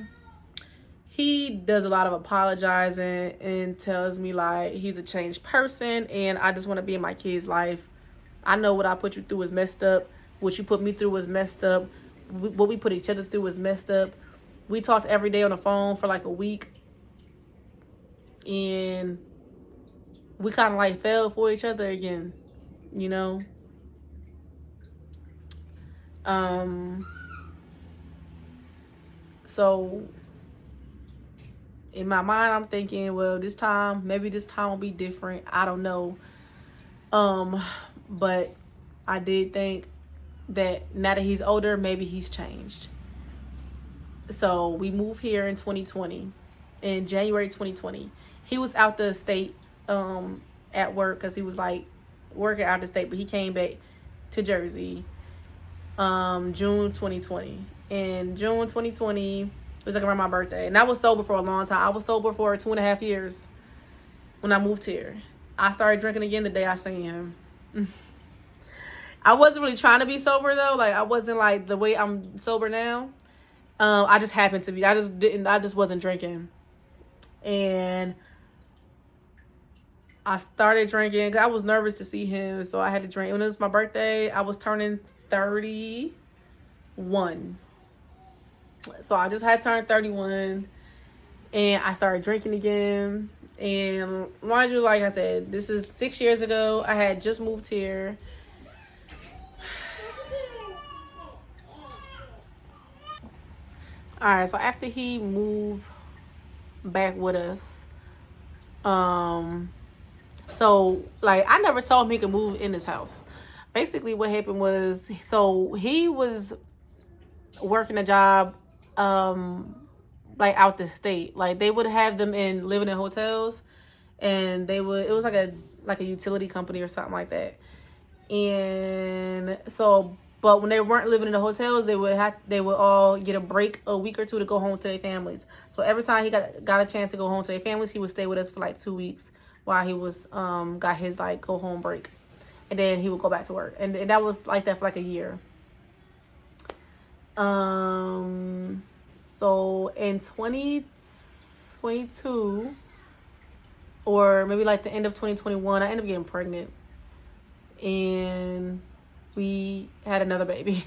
he does a lot of apologizing and tells me like he's a changed person and I just want to be in my kid's life. I know what I put you through was messed up. What you put me through was messed up. What we put each other through was messed up. We talked every day on the phone for like a week. And we kind of like fell for each other again, you know? So in my mind, I'm thinking, well, maybe this time will be different. I don't know. But I did think that now that he's older, maybe he's changed. So we moved here in 2020, in January 2020. He was out the state at work because he was like working out the state, but he came back to Jersey June 2020. In June 2020, it was like around my birthday. And I was sober for a long time. I was sober for 2.5 years when I moved here. I started drinking again the day I seen him. I wasn't really trying to be sober though. Like I wasn't like the way I'm sober now. I just happened to be. I just wasn't drinking. And I started drinking because I was nervous to see him. So I had to drink. When it was my birthday, I was turning 31. So I just had turned 31. And I started drinking again. And mind you, like I said, this is 6 years ago. I had just moved here. Alright, so after he moved back with us, so like I never told him he could move in this house. Basically what happened was, so he was working a job like out the state. Like they would have them living in hotels, and it was like a utility company or something like that. And so, but when they weren't living in the hotels, they would all get a break a week or two to go home to their families. So every time he got a chance to go home to their families, he would stay with us for like 2 weeks while he was got his like go home break, and then he would go back to work. And that was like that for like a year. So in 2022, or maybe like the end of 2021, I ended up getting pregnant, and we had another baby.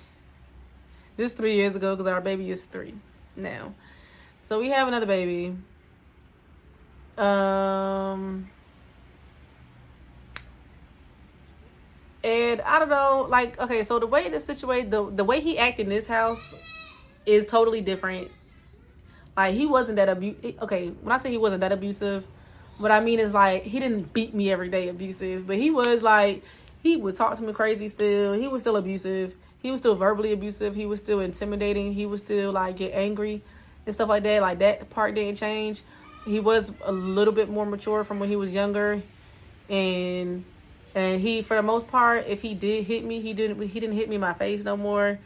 This 3 years ago, because our baby is 3 now. So we have another baby. And I don't know, like, okay, so the way the situation, the way he acted in this house is totally different. Like, he wasn't that okay, when I say he wasn't that abusive, what I mean is, like, he didn't beat me every day abusive, but he was, like, he would talk to me crazy still. He was still abusive. He was still verbally abusive. He was still intimidating. He was still, like, get angry and stuff like that. Like, that part didn't change. He was a little bit more mature from when he was younger. And he, for the most part, if he did hit me, he didn't hit me in my face no more.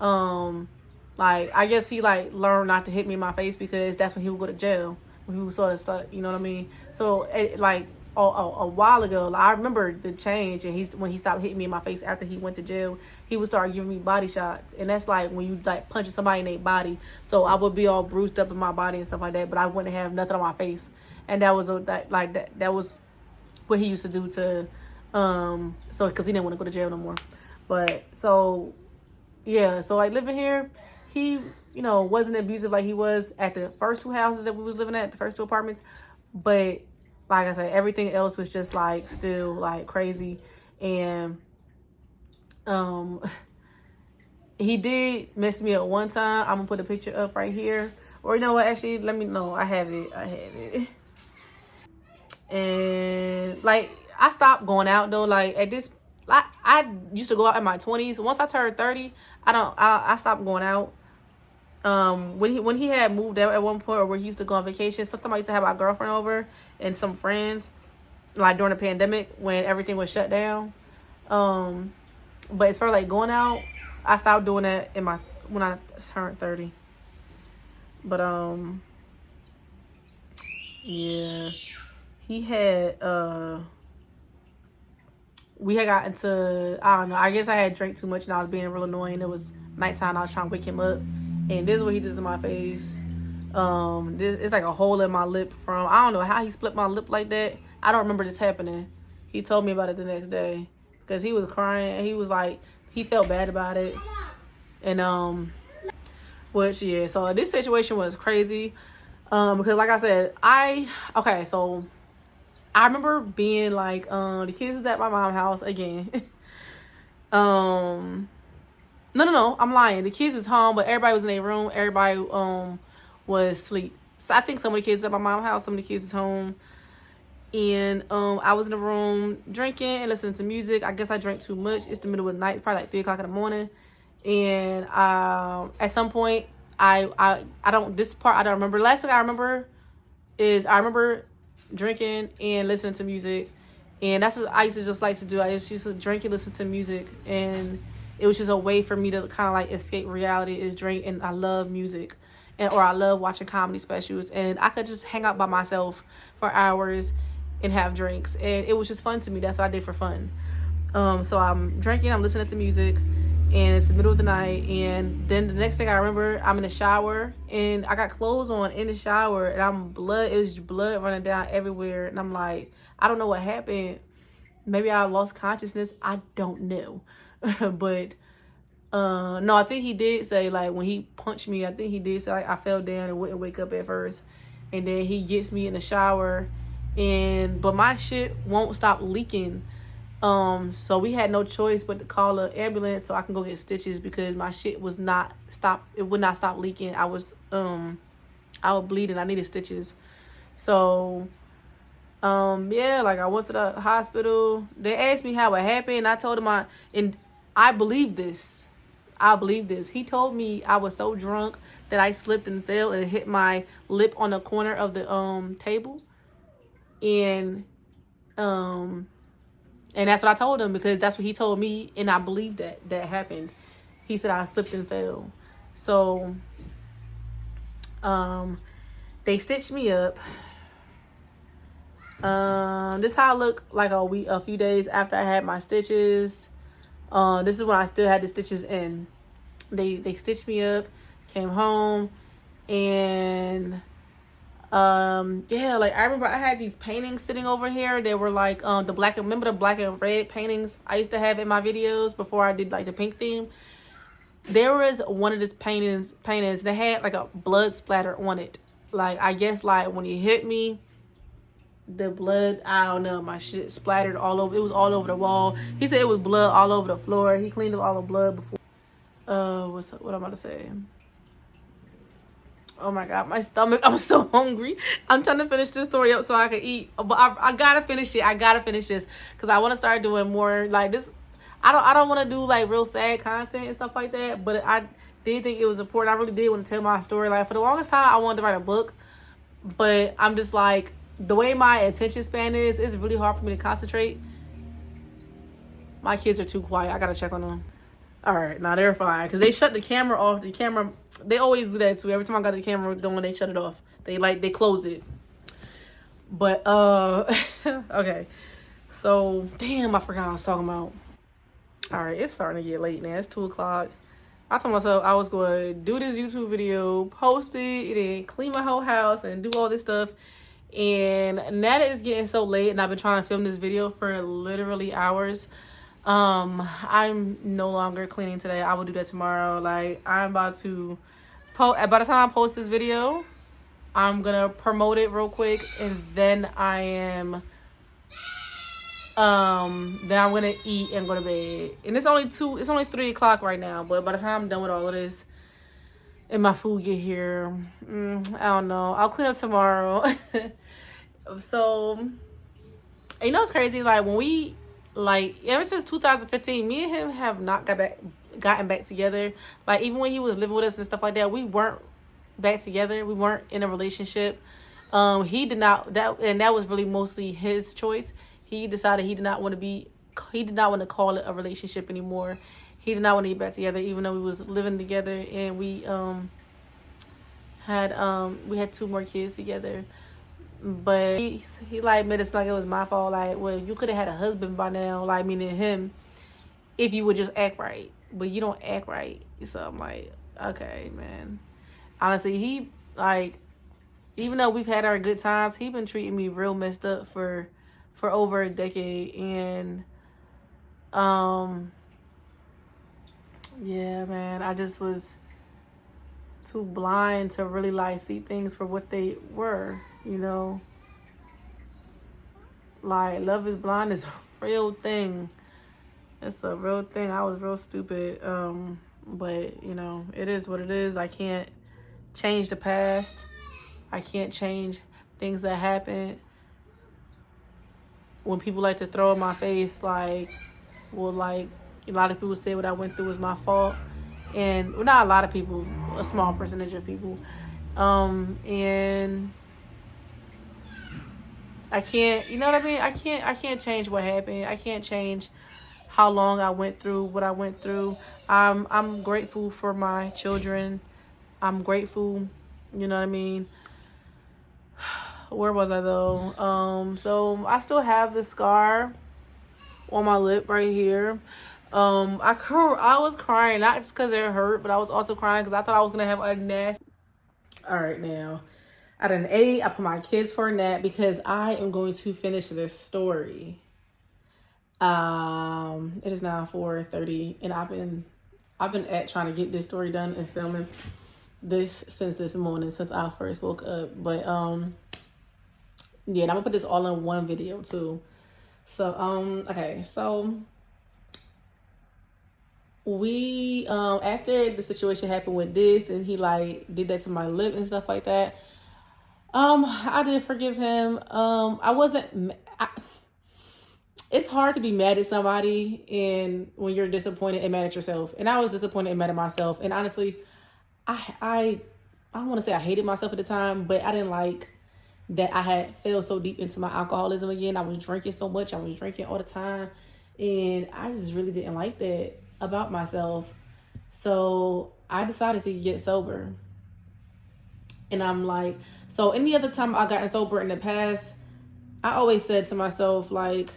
Like, I guess he, like, learned not to hit me in my face because that's when he would go to jail. When he was sort of stuck, you know what I mean? So, like, a while ago, like, I remember the change, and when he stopped hitting me in my face after he went to jail, he would start giving me body shots. And that's like when you, like, punching somebody in their body. So I would be all bruised up in my body and stuff like that, but I wouldn't have nothing on my face. And that was that was what he used to do to, so, because he didn't want to go to jail no more. But, so, yeah, so, like, living here, he, you know, wasn't abusive like he was at the first 2 houses that we was living at, the first 2 apartments. But, like I said, everything else was just, like, still, like, crazy. And, he did mess me up one time. I'm gonna put a picture up right here. Or, you know what, actually, let me know. I have it. And, like, I stopped going out, though. Like, at this, I used to go out in my 20s. Once I turned 30, I stopped going out. When he had moved out at one point, or where he used to go on vacation, sometimes I used to have my girlfriend over and some friends, like, during the pandemic when everything was shut down. But as far as, like, going out, I stopped doing that when I turned 30. But, yeah. He had, we had got into, I don't know, I guess I had drank too much and I was being real annoying. It was nighttime, I was trying to wake him up, and this is what he does in my face. It's like a hole in my lip from, I don't know how he split my lip like that. I don't remember this happening. He told me about it the next day, because he was crying, and he was like, he felt bad about it. And, which, yeah, so this situation was crazy. Because, like I said, okay, so I remember being like, the kids was at my mom's house again. No, I'm lying. The kids was home, but everybody was in their room. Everybody was asleep. So I think some of the kids was at my mom's house, some of the kids was home. And I was in the room drinking and listening to music. I guess I drank too much. It's the middle of the night, probably like 3 o'clock in the morning. And at some point, this part I don't remember. The last thing I remember is I remember drinking and listening to music, and that's what I used to just like to do. I just used to drink and listen to music, and it was just a way for me to kind of like escape reality, is drink. And I love music, or I love watching comedy specials, and I could just hang out by myself for hours and have drinks, and it was just fun to me. That's what I did for fun. So I'm drinking, I'm listening to music, and it's the middle of the night, and then the next thing I remember, I'm in the shower, and I got clothes on in the shower, and it was blood running down everywhere, and I'm like, I don't know what happened. Maybe I lost consciousness. I don't know. But, no, I think he did say, like, when he punched me, I think he did say, like, I fell down and wouldn't wake up at first, and then he gets me in the shower, but my shit won't stop leaking. So we had no choice but to call an ambulance so I can go get stitches, because my shit was not stop. It would not stop leaking. I was bleeding. I needed stitches. So, yeah, like, I went to the hospital. They asked me how it happened. I told them and I believe this. He told me I was so drunk that I slipped and fell and hit my lip on the corner of the, table. And that's what I told him, because that's what he told me, and I believe that happened. He said I slipped and fell. So, they stitched me up. This is how I look like a few days after I had my stitches. This is when I still had the stitches in. They stitched me up, came home, and yeah, like I remember I had these paintings sitting over here. They were like remember the black and red paintings I used to have in my videos before I did like the pink theme. There was one of these paintings that had like a blood splatter on it. Like I guess like when he hit me, the blood, I don't know, my shit splattered all over. It was all over the wall. He said it was blood all over the floor. He cleaned up all the blood before. What I'm about to say? Oh my god, my stomach, I'm so hungry. I'm trying to finish this story up so I can eat, but I gotta finish it. I gotta finish this because I want to start doing more like this. I don't want to do like real sad content and stuff like that, but I did think it was important. I really did want to tell my story. Like for the longest time I wanted to write a book, but I'm just like, the way my attention span is, it's really hard for me to concentrate. My kids are too quiet. I gotta check on them. All right, now they're fine because they shut the camera off. The camera, they always do that too. Every time I got the camera going, they shut it off. They close it. But okay. So damn, I forgot what I was talking about. All right, it's starting to get late now. It's 2:00. I told myself I was going to do this YouTube video, post it, and clean my whole house and do all this stuff. And now that it's getting so late and I've been trying to film this video for literally hours, I'm no longer cleaning today. I will do that tomorrow. Like I'm about to by the time I post this video, I'm gonna promote it real quick, and then I'm gonna eat and go to bed. And it's only 3 o'clock right now, but by the time I'm done with all of this and my food get here, I don't know, I'll clean up tomorrow. So you know, it's crazy, like when we, like ever since 2015, me and him have not gotten back together. Like even when he was living with us and stuff like that, we weren't back together. We weren't in a relationship. He did not, that was really mostly his choice. He decided he did not want to call it a relationship anymore. He did not want to get back together, even though we was living together and we had 2 more kids together. But he like made it like it was my fault. Like, well, you could have had a husband by now, like meaning him, if you would just act right. But you don't act right. So I'm like, okay, man. Honestly, he like, even though we've had our good times, he been treating me real messed up for over a decade. And yeah, man, I just was too blind to really like see things for what they were, you know. Like love is blind is a real thing. It's a real thing. I was real stupid, but you know, it is what it is. I can't change the past. I can't change things that happened. When people like to throw in my face, like, well, like a lot of people say what I went through was my fault. And well, not a lot of people, a small percentage of people. And I can't, you know what I mean? I can't change what happened. I can't change how long I went through what I went through. I'm grateful for my children. I'm grateful, you know what I mean? Where was I though? So I still have the scar on my lip right here. I was crying, not just because it hurt, but I was also crying because I thought I was going to have a nasty. All right, now, I done ate. I put my kids for a nap because I am going to finish this story. It is now 4:30, and I've been trying to get this story done and filming this since this morning, since I first woke up. But, yeah, and I'm going to put this all in one video, too. So, okay, so we after the situation happened with this and he like did that to my lip and stuff like that, I did forgive him. It's hard to be mad at somebody and when you're disappointed and mad at yourself, and I was disappointed and mad at myself. And honestly, I don't want to say I hated myself at the time, but I didn't like that I had fell so deep into my alcoholism again. I was drinking so much. I was drinking all the time, and I just really didn't like that about myself. So I decided to get sober. And I'm like, so any other time I gotten sober in the past, I always said to myself, like,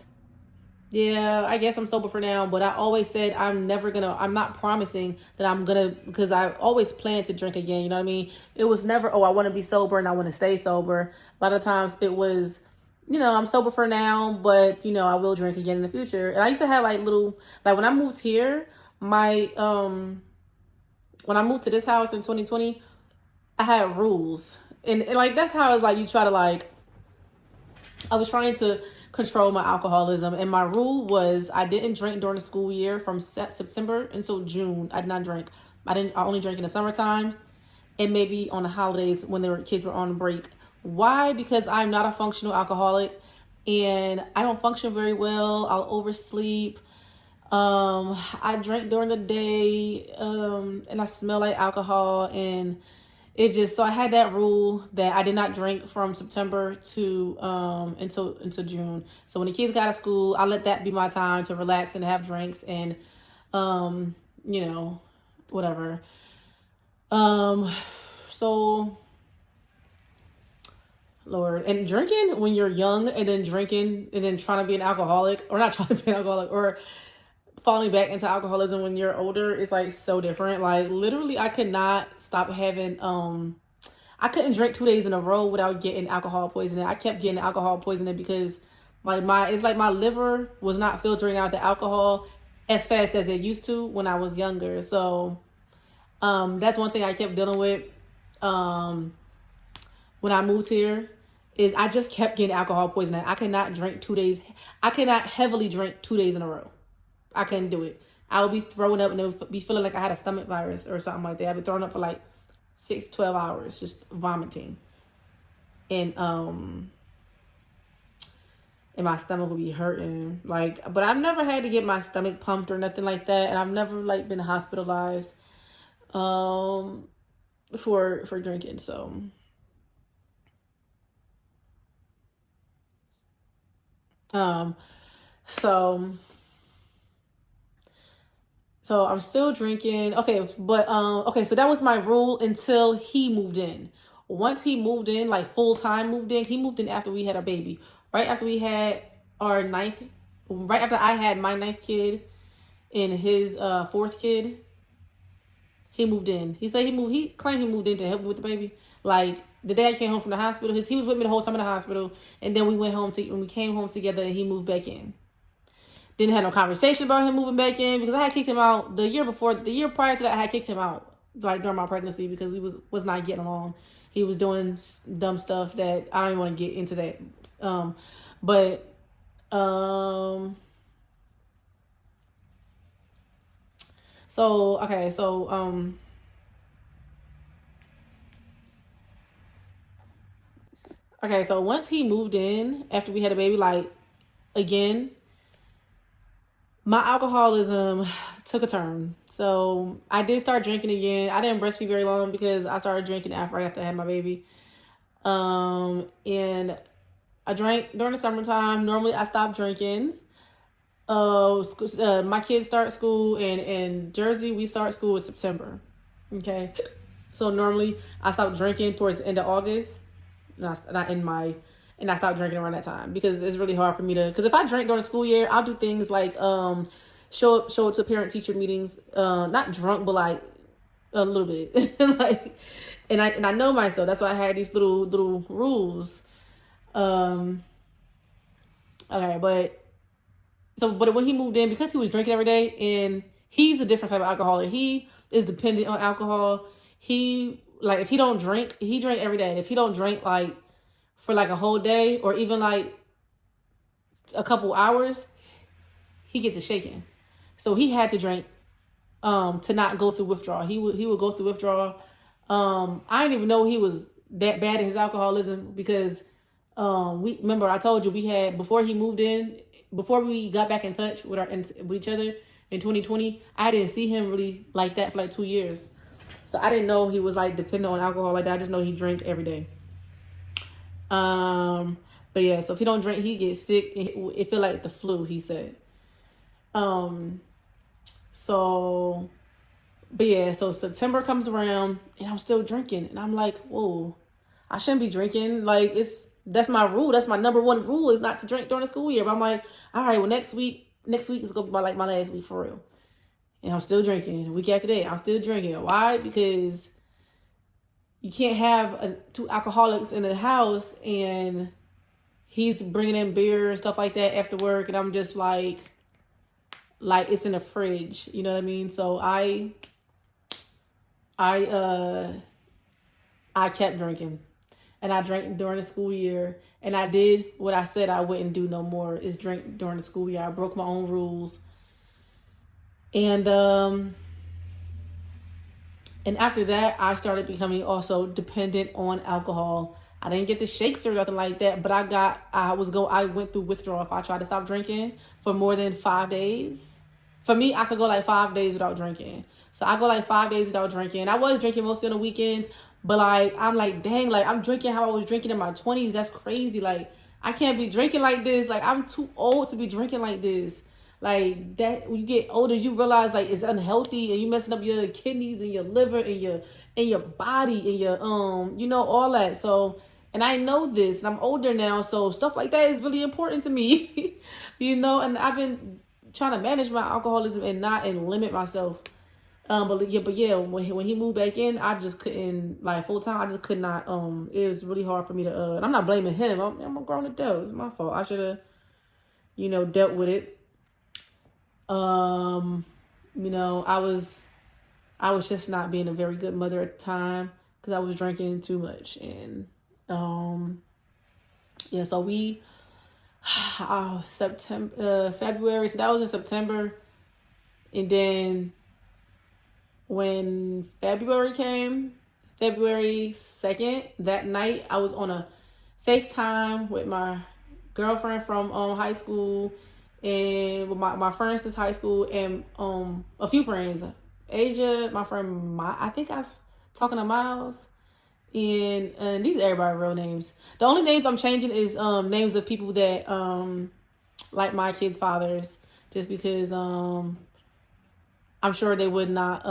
Yeah, I guess I'm sober for now, but I always said I'm not promising that I'm gonna, because I always plan to drink again, you know what I mean? It was never, oh, I want to be sober and I want to stay sober. A lot of times it was, I'm sober for now, but, I will drink again in the future. And I used to have like little, like when I moved here, my, when I moved to this house in 2020, I had rules. And like, that's how it's like, you try to like, I was trying to control my alcoholism, and my rule was I didn't drink during the school year from September until June. I did not drink. I only drank in the summertime and maybe on the holidays when kids were on break. Why? Because I'm not a functional alcoholic and I don't function very well. I'll oversleep. I drink during the day, and I smell like alcohol, and it just, so I had that rule that I did not drink from September to until June. So when the kids got out of school, I let that be my time to relax and have drinks and you know, whatever. So Lord, and drinking when you're young and then drinking and then trying to be an alcoholic, or not trying to be an alcoholic, or falling back into alcoholism when you're older is like so different. Like literally I could not stop having I couldn't drink 2 days in a row without getting alcohol poisoning. I kept getting alcohol poisoning because like it's like my liver was not filtering out the alcohol as fast as it used to when I was younger. So that's one thing I kept dealing with when I moved here, is I just kept getting alcohol poisoning. I could not drink 2 days. I could not heavily drink 2 days in a row. I couldn't do it. I would be throwing up and it would be feeling like I had a stomach virus or something like that. I'd be throwing up for like 12 hours, just vomiting. And my stomach would be hurting. Like, but I've never had to get my stomach pumped or nothing like that. And I've never like been hospitalized for drinking. So So I'm still drinking. Okay, but okay, so that was my rule until he moved in. Once he moved in, like full time moved in, he moved in after we had a baby. Right after we had our ninth, right after I had my ninth kid and his fourth kid, he moved in. He claimed he moved in to help me with the baby. Like the day I came home from the hospital, he was with me the whole time in the hospital, and then when we came home together, he moved back in. Didn't have no conversation about him moving back in because I had kicked him out the year prior to that. I had kicked him out like during my pregnancy because we was not getting along. He was doing dumb stuff that I don't even want to get into that. But so okay, so okay, so once he moved in after we had a baby, like again, my alcoholism took a turn. So I did start drinking again. I didn't breastfeed very long because I started drinking right after I had my baby. And I drank during the summertime. Normally I stopped drinking. My kids start school in Jersey. We start school in September. Okay. So normally I stop drinking towards the end of August. And I stopped drinking around that time because it's really hard for me because if I drink during the school year, I'll do things like show up to parent teacher meetings, not drunk, but like a little bit. Like, and I know myself. That's why I had these little rules. Okay, but when he moved in, because he was drinking every day, and he's a different type of alcoholic. He is dependent on alcohol. Like if he don't drink, he drink every day. And if he don't drink like for like a whole day or even like a couple hours, he gets a shaking. So he had to drink to not go through withdrawal. He would go through withdrawal. I didn't even know he was that bad at his alcoholism because remember I told you we had, before he moved in, before we got back in touch with each other in 2020, I didn't see him really like that for like 2 years. So I didn't know he was like dependent on alcohol like that. I just know he drank every day. But yeah, so if he don't drink, he gets sick. It feel like the flu, he said. So, but yeah, so September comes around and I'm still drinking, and I'm like, whoa, I shouldn't be drinking. Like That's my rule. That's my number one rule, is not to drink during the school year. But I'm like, all right, well, next week is gonna be my last week for real. And I'm still drinking. The week after that, I'm still drinking. Why? Because you can't have two alcoholics in the house and he's bringing in beer and stuff like that after work, and I'm just like it's in the fridge. You know what I mean? So I kept drinking, and I drank during the school year, and I did what I said I wouldn't do no more, is drink during the school year. I broke my own rules, and after that, I started becoming also dependent on alcohol. I didn't get the shakes or nothing like that, but I went through withdrawal if I tried to stop drinking for more than 5 days. For me, I could go like 5 days without drinking. So I go like 5 days without drinking. I was drinking mostly on the weekends, but like, I'm like, dang, like I'm drinking how I was drinking in my 20s. That's crazy. Like, I can't be drinking like this. Like, I'm too old to be drinking like this. Like, that, when you get older, you realize like it's unhealthy, and you messing up your kidneys and your liver and your body and your all that. So, and I know this, and I'm older now, so stuff like that is really important to me. And I've been trying to manage my alcoholism and limit myself. But yeah, when he moved back in, I just couldn't, like, full time. I just could not. It was really hard for me to. And I'm not blaming him. I'm a grown adult. It's my fault. I should have, dealt with it. I was just not being a very good mother at the time because I was drinking too much, and yeah. So we, February. So that was in September, and then when February came, February 2nd, that night, I was on a FaceTime with my girlfriend from high school, and with my friends since high school, and a few friends. Asia, my friend, I think I was talking to Miles, and these are everybody's real names. The only names I'm changing is names of people that like my kids' fathers, just because I'm sure they would not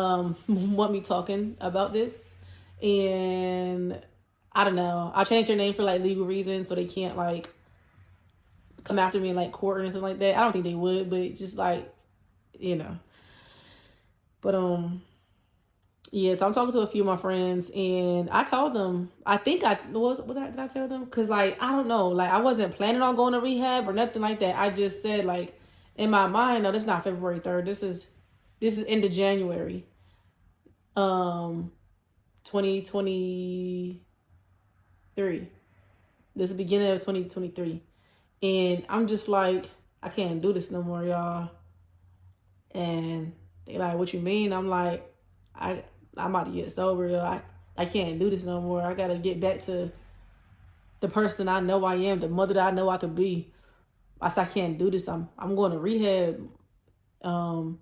want me talking about this. And I don't know. I changed their name for like legal reasons, so they can't like come after me in like court or anything like that. I don't think they would, but just like, But yeah, so I'm talking to a few of my friends, and I told them, I think did I tell them? Because like, I don't know, like I wasn't planning on going to rehab or nothing like that. I just said, like, in my mind, no, this is not February 3rd. This is end of January, 2023. This is the beginning of 2023. And I'm just like, I can't do this no more, y'all. And they like, what you mean? I'm like, I'm about to get sober, y'all. I can't do this no more. I gotta get back to the person I know I am, the mother that I know I could be. I said, I can't do this. I'm going to rehab. I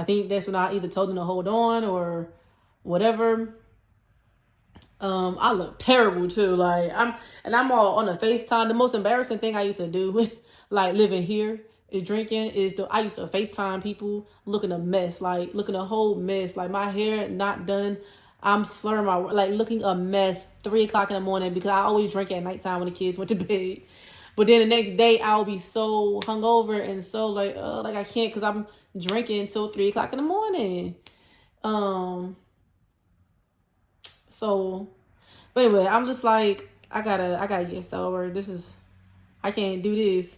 think that's when I either told them to hold on or whatever. I look terrible too. Like I'm all on a FaceTime. The most embarrassing thing I used to do, like living here, is drinking. I used to FaceTime people looking a mess, like looking a whole mess, like my hair not done. I'm slurring looking a mess 3:00 in the morning, because I always drink at nighttime when the kids went to bed. But then the next day I'll be so hungover and so like I can't, because I'm drinking till 3:00 in the morning. So, but anyway, I'm just like, I gotta get sober. I can't do this.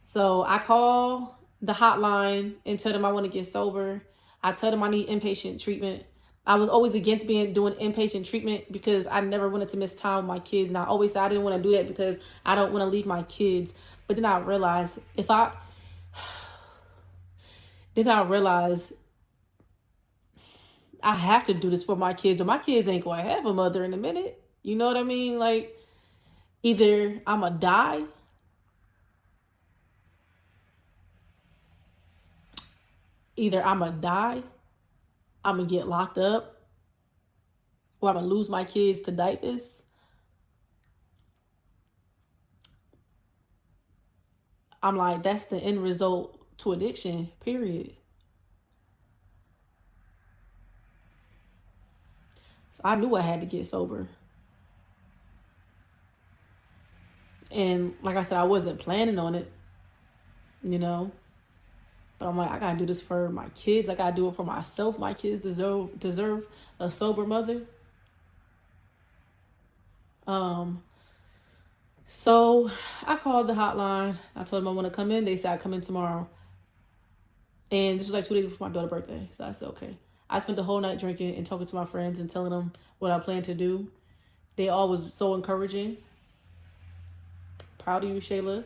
So I call the hotline and tell them I want to get sober. I tell them I need inpatient treatment. I was always against doing inpatient treatment because I never wanted to miss time with my kids. And I always said I didn't want to do that because I don't want to leave my kids. But then I realized I have to do this for my kids, or my kids ain't going to have a mother in a minute. You know what I mean? Like, either I'm going to die, I'm going to get locked up, or I'm going to lose my kids to diapers. I'm like, that's the end result to addiction, period. So I knew I had to get sober. And like I said, I wasn't planning on it, you know. But I'm like, I gotta do this for my kids. I gotta do it for myself. My kids deserve a sober mother. So I called the hotline. I told them I want to come in. They said I'd come in tomorrow. And this was like 2 days before my daughter's birthday. So I said, okay. I spent the whole night drinking and talking to my friends and telling them what I plan to do. They all was so encouraging. Proud of you, Shayla.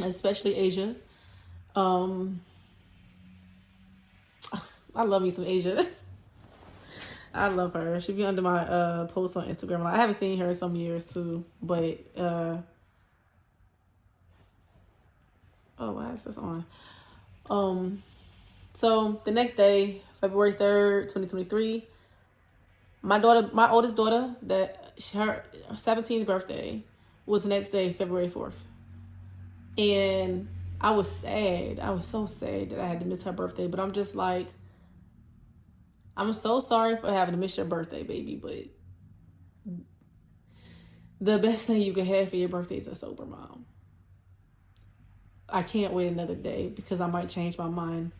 Especially Asia. I love me some Asia. I love her. She'll be under my post on Instagram. I haven't seen her in some years too, but oh, why is this on? So the next day, February 3rd, 2023, my oldest daughter, her 17th birthday was the next day, February 4th. And I was sad. I was so sad that I had to miss her birthday, but I'm just like, I'm so sorry for having to miss your birthday, baby, but the best thing you can have for your birthday is a sober mom. I can't wait another day because I might change my mind.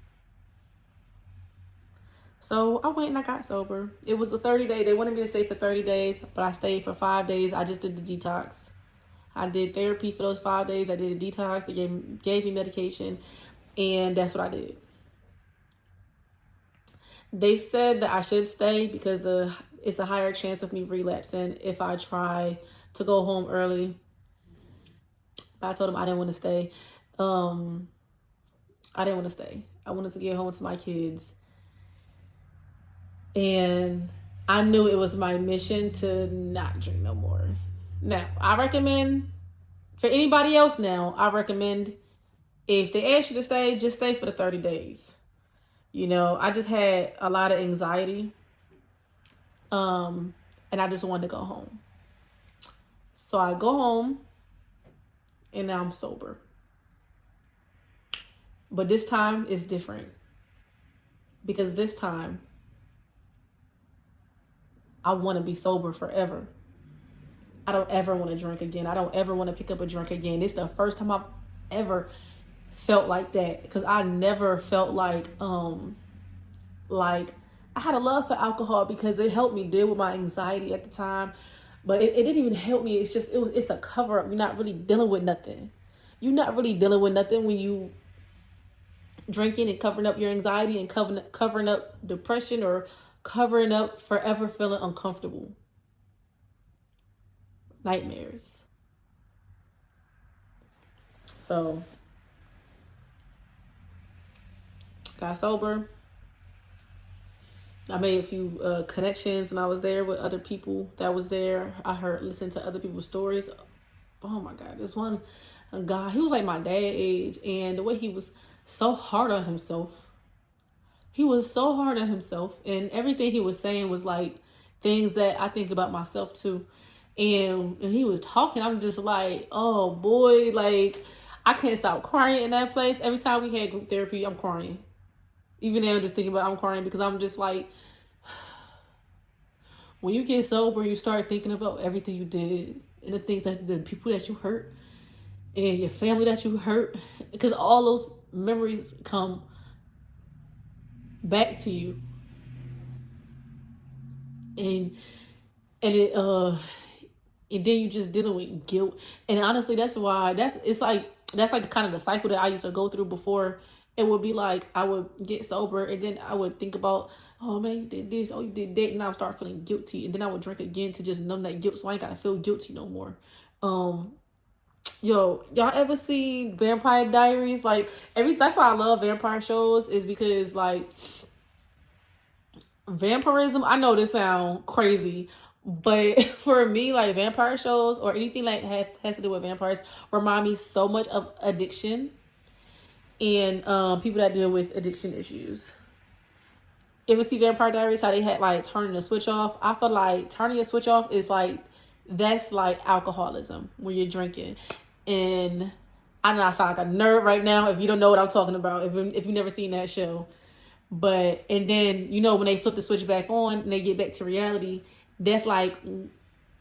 So I went and I got sober. It was a 30-day. They wanted me to stay for 30 days, but I stayed for 5 days. I just did the detox. I did therapy for those 5 days. I did a detox. They gave me medication, and that's what I did. They said that I should stay because it's a higher chance of me relapsing if I try to go home early. But I told them I didn't want to stay. I didn't want to stay. I wanted to get home to my kids. And I knew it was my mission to not drink no more. Now, I recommend, for anybody else now, I recommend if they ask you to stay, just stay for the 30 days. You know, I just had a lot of anxiety. And I just wanted to go home. So I go home and now I'm sober. But this time is different. Because this time, I want to be sober forever. I don't ever want to drink again. I don't ever want to pick up a drink again. It's the first time I've ever felt like that, because I never felt like I had a love for alcohol because it helped me deal with my anxiety at the time, but it didn't even help me. It's a cover up. You're not really dealing with nothing. You're not really dealing with nothing when you drinking and covering up your anxiety and covering up depression or covering up forever feeling uncomfortable. Nightmares. So got sober. I made a few connections when I was there with other people that was there. I listened to other people's stories. Oh my God, this one guy, he was like my dad age, and the way he was so hard on himself. He was so hard on himself, and everything he was saying was like things that I think about myself too. And he was talking, I'm just like, oh boy, like I can't stop crying in that place. Every time we had group therapy, I'm crying. Even now, I'm just thinking about I'm crying because I'm just like, when you get sober, you start thinking about everything you did and the things that the people that you hurt and your family that you hurt, because all those memories come back to you, and then you just dealing with guilt. And honestly, that's like the kind of the cycle that I used to go through before. It would be like I would get sober and then I would think about, oh man, you did this, oh you did that, and I would start feeling guilty, and then I would drink again to just numb that guilt so I ain't gotta feel guilty no more. Y'all ever seen Vampire Diaries? Like that's why I love vampire shows, is because like vampirism, I know this sound crazy, but for me, like vampire shows or anything like has to do with vampires remind me so much of addiction and people that deal with addiction issues. You ever see Vampire Diaries, how they had like turning the switch off? I feel like turning a switch off is like, that's like alcoholism when you're drinking. And I know I sound like a nerd right now if you don't know what I'm talking about, if you've never seen that show. But, and then, you know, when they flip the switch back on and they get back to reality, that's like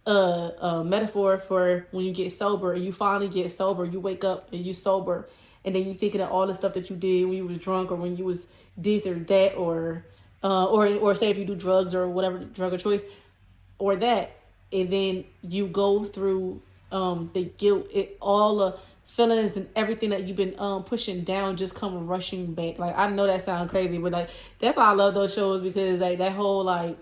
a metaphor for when you get sober and you finally get sober. You wake up and you sober, and then you thinking of all the stuff that you did when you was drunk or when you was this or that, or say if you do drugs or whatever drug of choice or that, and then you go through the guilt, all the feelings and everything that you've been pushing down just come rushing back. Like, I know that sounds crazy, but like that's why I love those shows, because like that whole like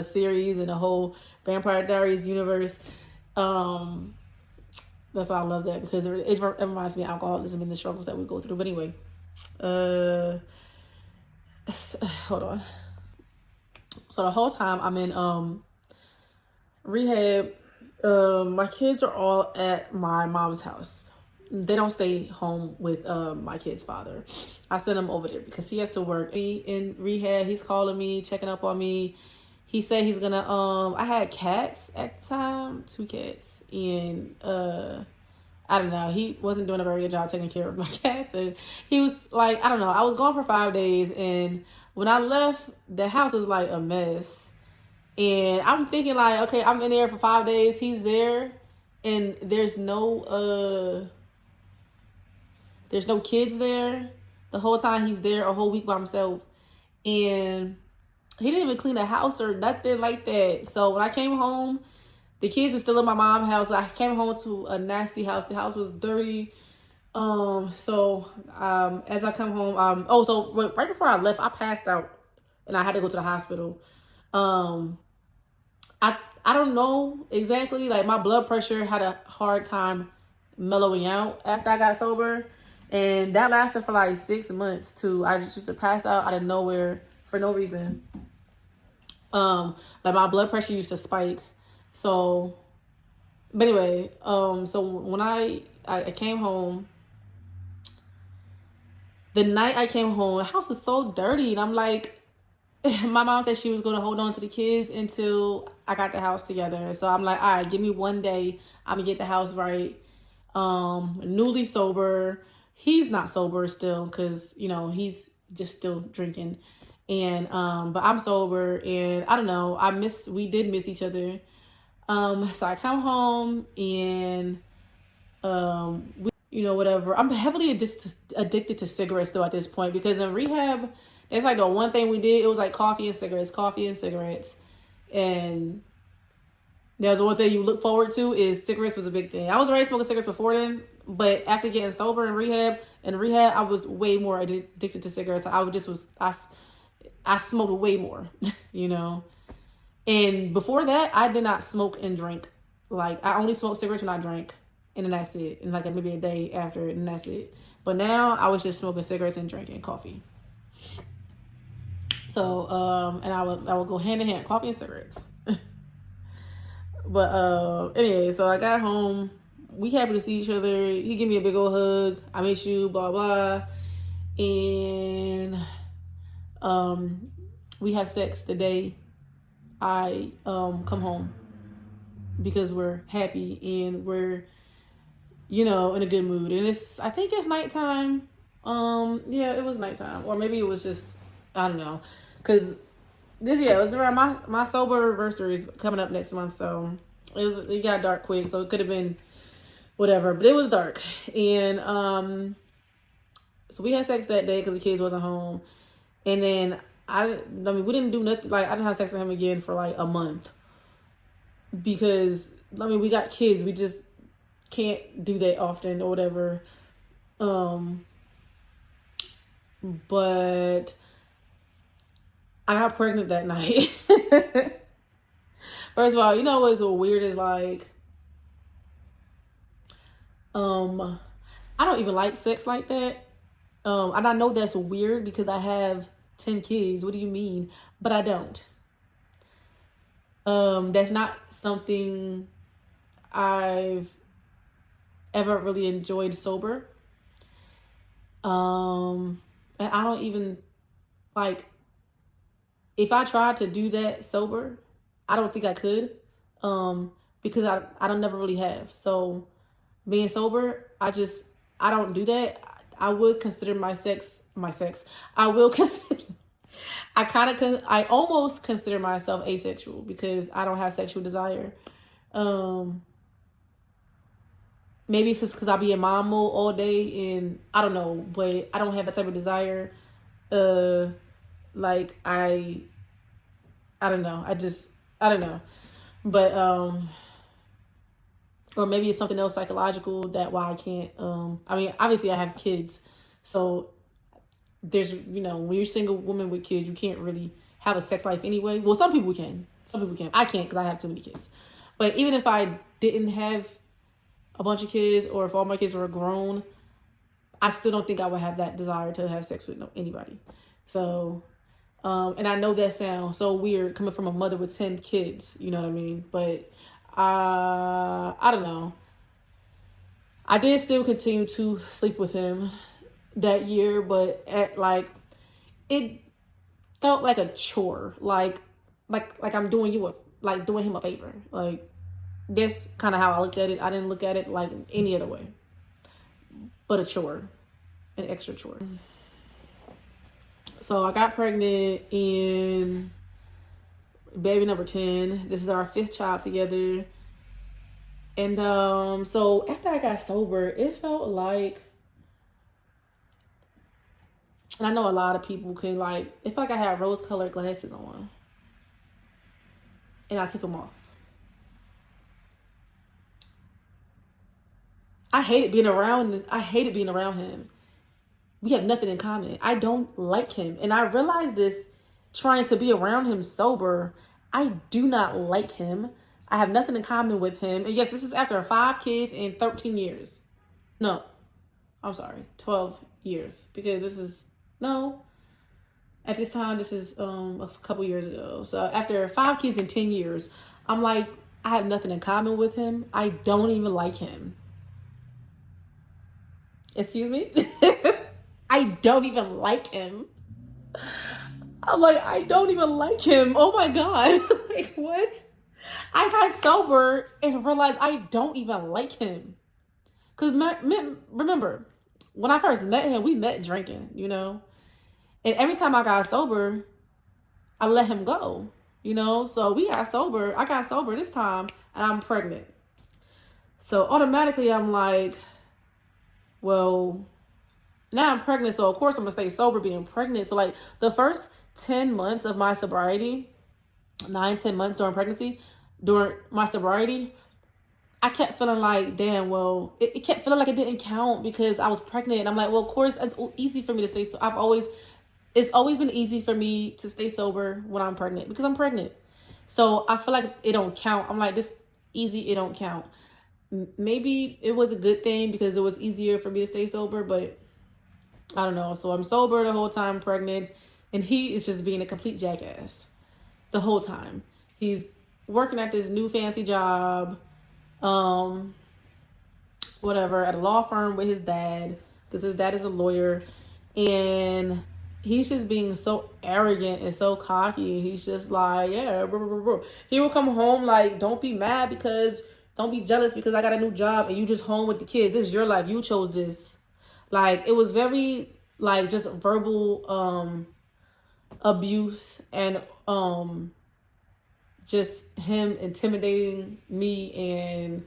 series and the whole Vampire Diaries universe, that's why I love that, because it reminds me of alcoholism and the struggles that we go through. But anyway, hold on. So the whole time I'm in rehab, my kids are all at my mom's house. They don't stay home with my kid's father. I send them over there because he has to work. In rehab, he's calling me, checking up on me. He said he's gonna I had cats at the time, 2 cats, and I don't know, he wasn't doing a very good job taking care of my cats, and he was like, I don't know, I was gone for 5 days, and when I left, the house was like a mess. And I'm thinking like, okay, I'm in there for 5 days, he's there, and there's no kids there. The whole time he's there, a whole week by himself. And he didn't even clean the house or nothing like that. So when I came home, the kids were still in my mom's house. I came home to a nasty house. The house was dirty. So as I come home, so right before I left, I passed out and I had to go to the hospital. I don't know exactly, like my blood pressure had a hard time mellowing out after I got sober, and that lasted for like 6 months too. I just used to pass out out of nowhere for no reason. Like my blood pressure used to spike. So, but anyway, so when I came home, the night I came home, the house was so dirty, and I'm like, my mom said she was going to hold on to the kids until I got the house together. So I'm like, all right, give me 1 day. I'm gonna get the house right. Newly sober. He's not sober still, because, you know, he's just still drinking. And, but I'm sober, and I don't know, we did miss each other. So I come home, and, whatever. I'm heavily addicted to cigarettes though at this point, because in rehab, it's like the one thing we did, it was like coffee and cigarettes. And there's the one thing you look forward to is cigarettes was a big thing. I was already smoking cigarettes before then, but after getting sober in rehab, I was way more addicted to cigarettes. I smoked way more, you know. And before that, I did not smoke and drink. Like, I only smoked cigarettes when I drank, and then that's it. And like maybe a day after, and that's it. But now I was just smoking cigarettes and drinking coffee. So, and I would go hand in hand, coffee and cigarettes. But anyway, so I got home. We happy to see each other. He gave me a big old hug. I miss you, blah blah. And we have sex the day I come home, because we're happy and we're, you know, in a good mood. And I think it's nighttime. Yeah, it was nighttime, or maybe it was just, I don't know, because it was around my sober anniversary is coming up next month, so it got dark quick, so it could have been whatever, but it was dark. And so we had sex that day because the kids wasn't home, and then I mean we didn't do nothing, like I didn't have sex with him again for like a month, because I mean we got kids, we just can't do that often or whatever. But I got pregnant that night. First of all, you know what's so weird is like, I don't even like sex like that. And I know that's weird because I have 10 kids. What do you mean? But I don't. That's not something I've ever really enjoyed sober. And I don't even, like, if I tried to do that sober, I don't think I could, because I don't never really have. So being sober, I don't do that. I would consider I I almost consider myself asexual because I don't have sexual desire. Maybe it's just because I be in mom mode all day, and I don't know, but I don't have that type of desire. Like I don't know. I don't know, but or maybe it's something else psychological that why I can't. I mean, obviously I have kids, so there's, you know, when you're a single woman with kids, you can't really have a sex life anyway. Well, some people can. Some people can. I can't because I have too many kids. But even if I didn't have a bunch of kids, or if all my kids were grown, I still don't think I would have that desire to have sex with anybody. So, and I know that sounds so weird coming from a mother with 10 kids, you know what I mean? But I don't know. I did still continue to sleep with him that year, but it felt like a chore, like I'm doing doing him a favor. Like, that's kind of how I looked at it. I didn't look at it like any other way but a chore, an extra chore. So I got pregnant in baby number 10. This is our 5th child together. And so after I got sober, it felt like, and I know a lot of people can, like, it felt like I had rose-colored glasses on. And I took them off. I hated being around him. We have nothing in common. I don't like him. And I realized this trying to be around him sober. I do not like him. I have nothing in common with him. And yes, this is after 5 kids and 13 years. No, I'm sorry, 12 years. Because this is, no, at this time, this is a couple years ago. So after 5 kids and 10 years, I'm like, I have nothing in common with him. I don't even like him. Excuse me? I don't even like him. I'm like, I don't even like him. Oh my God. Like, what? I got sober and realized I don't even like him. Because remember, when I first met him, we met drinking, you know? And every time I got sober, I let him go, you know? So we got sober. I got sober this time, and I'm pregnant. So automatically, I'm like, well, now I'm pregnant, so of course I'm gonna stay sober being pregnant. So like the first 10 months of my sobriety, 9-10 months during my sobriety, I kept feeling like, damn, well, it kept feeling like it didn't count because I was pregnant. And I'm like, well, of course it's easy for me to stay. So it's always been easy for me to stay sober when I'm pregnant because I'm pregnant. So I feel like it don't count. I'm like, this easy, it don't count. Maybe it was a good thing because it was easier for me to stay sober, but I don't know. So I'm sober the whole time, pregnant, and he is just being a complete jackass the whole time. He's working at this new fancy job, whatever, at a law firm with his dad, because his dad is a lawyer, and he's just being so arrogant and so cocky. He's just like, yeah, blah, blah, blah. He will come home like, don't be mad because, don't be jealous because I got a new job and you just home with the kids. This is your life. You chose this. Like, it was very, like, just verbal abuse and just him intimidating me and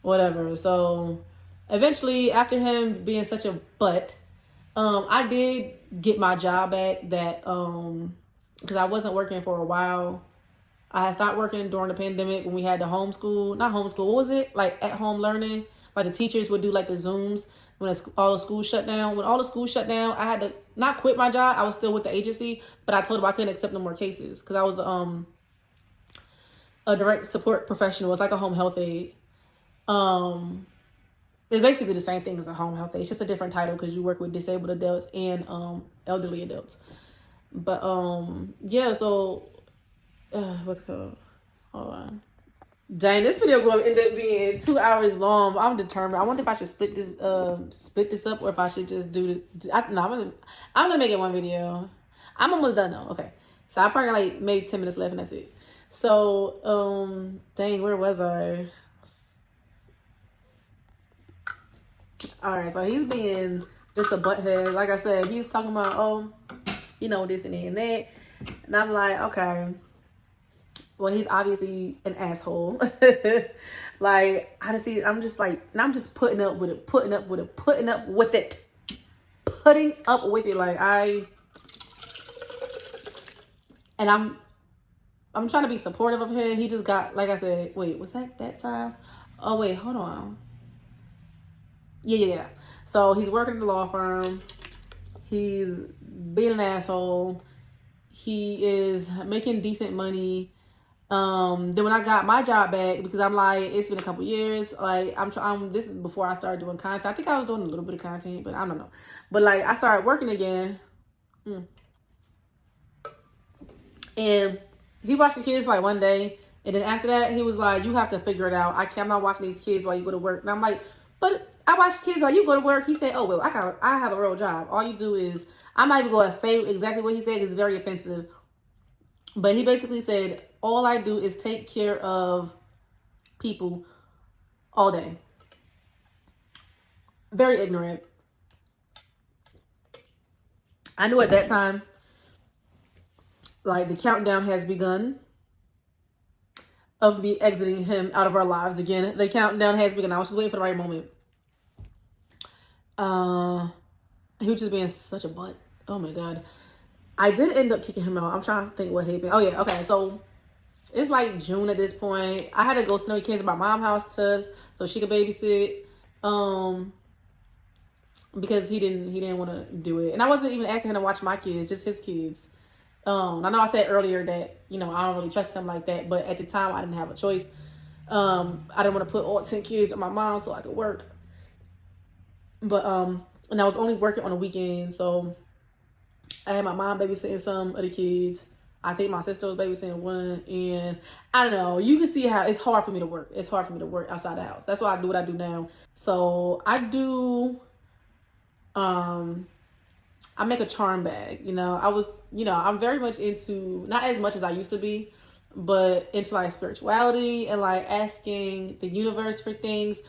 whatever. So eventually, after him being such a butt, I did get my job back that because I wasn't working for a while. I had stopped working during the pandemic when we had the not homeschool, what was it? Like at home learning. Like the teachers would do like the Zooms when all the schools shut down. When all the schools shut down, I had to not quit my job. I was still with the agency, but I told them I couldn't accept no more cases because I was a direct support professional. It's like a home health aide. It's basically the same thing as a home health aide. It's just a different title because you work with disabled adults and elderly adults. But yeah, so what's it called? Hold on. Dang, this video going to end up being 2 hours long. I'm determined. I wonder if I should split this up or if I should just do the. I'm gonna make it one video. I'm almost done though. Okay, so I probably like maybe 10 minutes left and that's it. So dang, where was I? All right, so he's being just a butthead. Like I said, he's talking about, oh, this and that and that. And I'm like, okay, well, he's obviously an asshole. Like, honestly, I'm just like, and I'm just putting up with it. Like, I'm trying to be supportive of him. He just got, like I said, wait, was that time? Oh, wait, hold on. Yeah. So he's working at the law firm. He's being an asshole. He is making decent money. Then when I got my job back, because I'm like, it's been a couple years. Like, this is before I started doing content. I think I was doing a little bit of content, but I don't know. But like, I started working again. And he watched the kids like one day. And then after that, he was like, you have to figure it out. I'm not watching these kids while you go to work. And I'm like, but I watch kids while you go to work. He said, oh, well, I have a real job. All you do is, I'm not even going to say exactly what he said. It's very offensive. But he basically said, all I do is take care of people all day. Very ignorant. I knew at that time, like, the countdown has begun of me exiting him out of our lives again. The countdown has begun. I was just waiting for the right moment. He was just being such a butt. Oh my God. I did end up kicking him out. I'm trying to think what happened. Oh yeah, okay. So it's like June at this point. I had to go send the kids to my mom's house so she could babysit. Because he didn't want to do it. And I wasn't even asking him to watch my kids, just his kids. I know I said earlier that, I don't really trust him like that, but at the time I didn't have a choice. I didn't want to put all 10 kids on my mom so I could work. But, and I was only working on the weekend, so I had my mom babysitting some of the kids. I think my sister was babysitting one, and I don't know. You can see how it's hard for me to work. It's hard for me to work outside the house. That's why I do what I do now. So I do, I make a charm bag. I'm very much into, not as much as I used to be, but into like spirituality and like asking the universe for things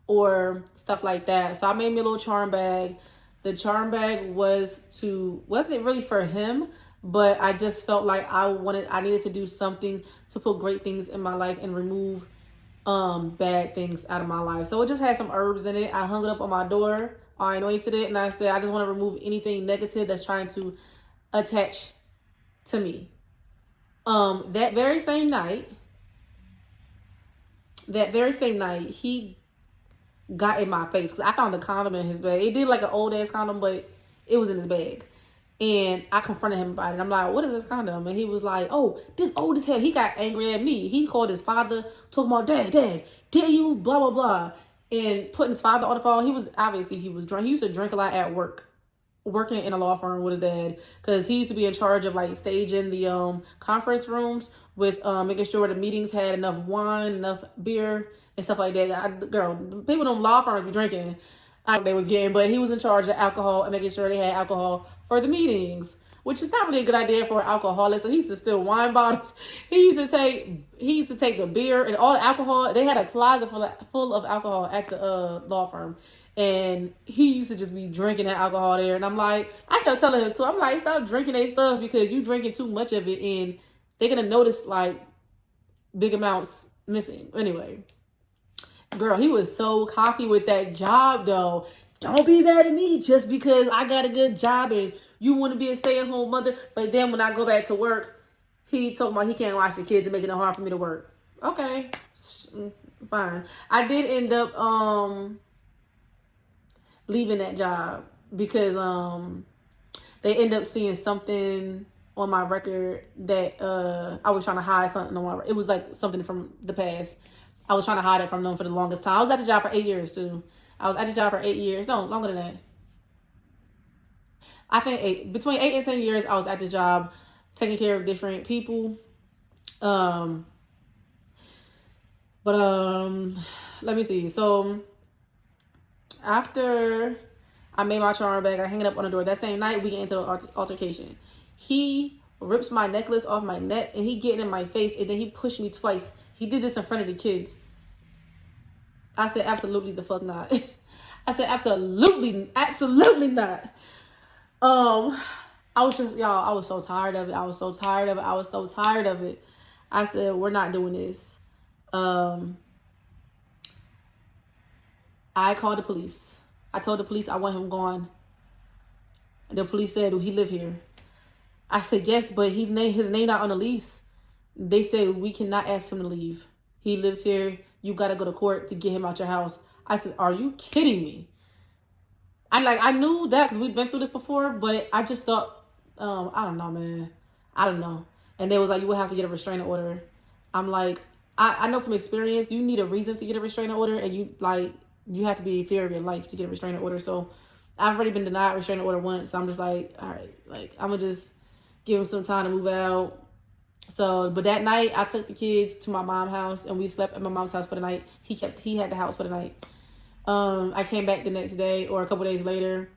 or stuff like that. So I made me a little charm bag. The charm bag wasn't really for him, but I just felt like I needed to do something to put great things in my life and remove bad things out of my life. So it just had some herbs in it. I hung it up on my door. I anointed it, and I said, I just want to remove anything negative that's trying to attach to me. That very same night, he got in my face because I found a condom in his bag. It did like an old ass condom, but it was in his bag. And I confronted him about it. I'm like, what is this condom? And he was like, oh, this old as hell. He got angry at me. He called his father, talking about, dad, dare you, blah, blah, blah. And putting his father on the phone. He was drunk. He used to drink a lot at work, working in a law firm with his dad, because he used to be in charge of like staging the conference rooms with making sure the meetings had enough wine, enough beer, and stuff like that. People in them law firms be drinking. They was getting, but he was in charge of alcohol and making sure they had alcohol for the meetings, which is not really a good idea for an alcoholic. So he used to steal wine bottles. He used to take the beer and all the alcohol. They had a closet full of alcohol at the law firm. And he used to just be drinking that alcohol there. And I'm like, I kept telling him too, I'm like, stop drinking that stuff because you drinking too much of it and they're going to notice like big amounts missing. Anyway, girl, he was so cocky with that job though. Don't be mad at me just because I got a good job and you want to be a stay-at-home mother. But then when I go back to work, he told me he can't watch the kids and making it hard for me to work. Okay, fine. I did end up leaving that job because they end up seeing something on my record that I was trying to hide something on my record. It was like something from the past. I was trying to hide it from them for the longest time. I was at the job for 8 years too. I was at the job for 8 years. No, longer than that. I think between 8 and 10 years, I was at the job taking care of different people. Let me see. So after I made my charm bag, I hang it up on the door. That same night, we get into an altercation. He rips my necklace off my neck and he getting in my face and then he pushed me twice. He did this in front of the kids. I said, absolutely the fuck not. I said, absolutely not. I was just, y'all, I was so tired of it. I was so tired of it. I was so tired of it. I said, we're not doing this. I called the police. I told the police I want him gone. The police said, do he live here? I said, yes, but his name not on the lease. They said, we cannot ask him to leave. He lives here. You got to go to court to get him out your house. I said, are you kidding me? I knew that because we've been through this before, but I just thought, I don't know, man. I don't know. And they was like, you would have to get a restraining order. I'm like, I know from experience, you need a reason to get a restraining order, and you have to be in fear of your life to get a restraining order. So I've already been denied a restraining order once. So I'm just like, all right, like I'm gonna just give him some time to move out. So, but that night I took the kids to my mom's house and we slept at my mom's house for the night. He had the house for the night. I came back the next day or a couple days later,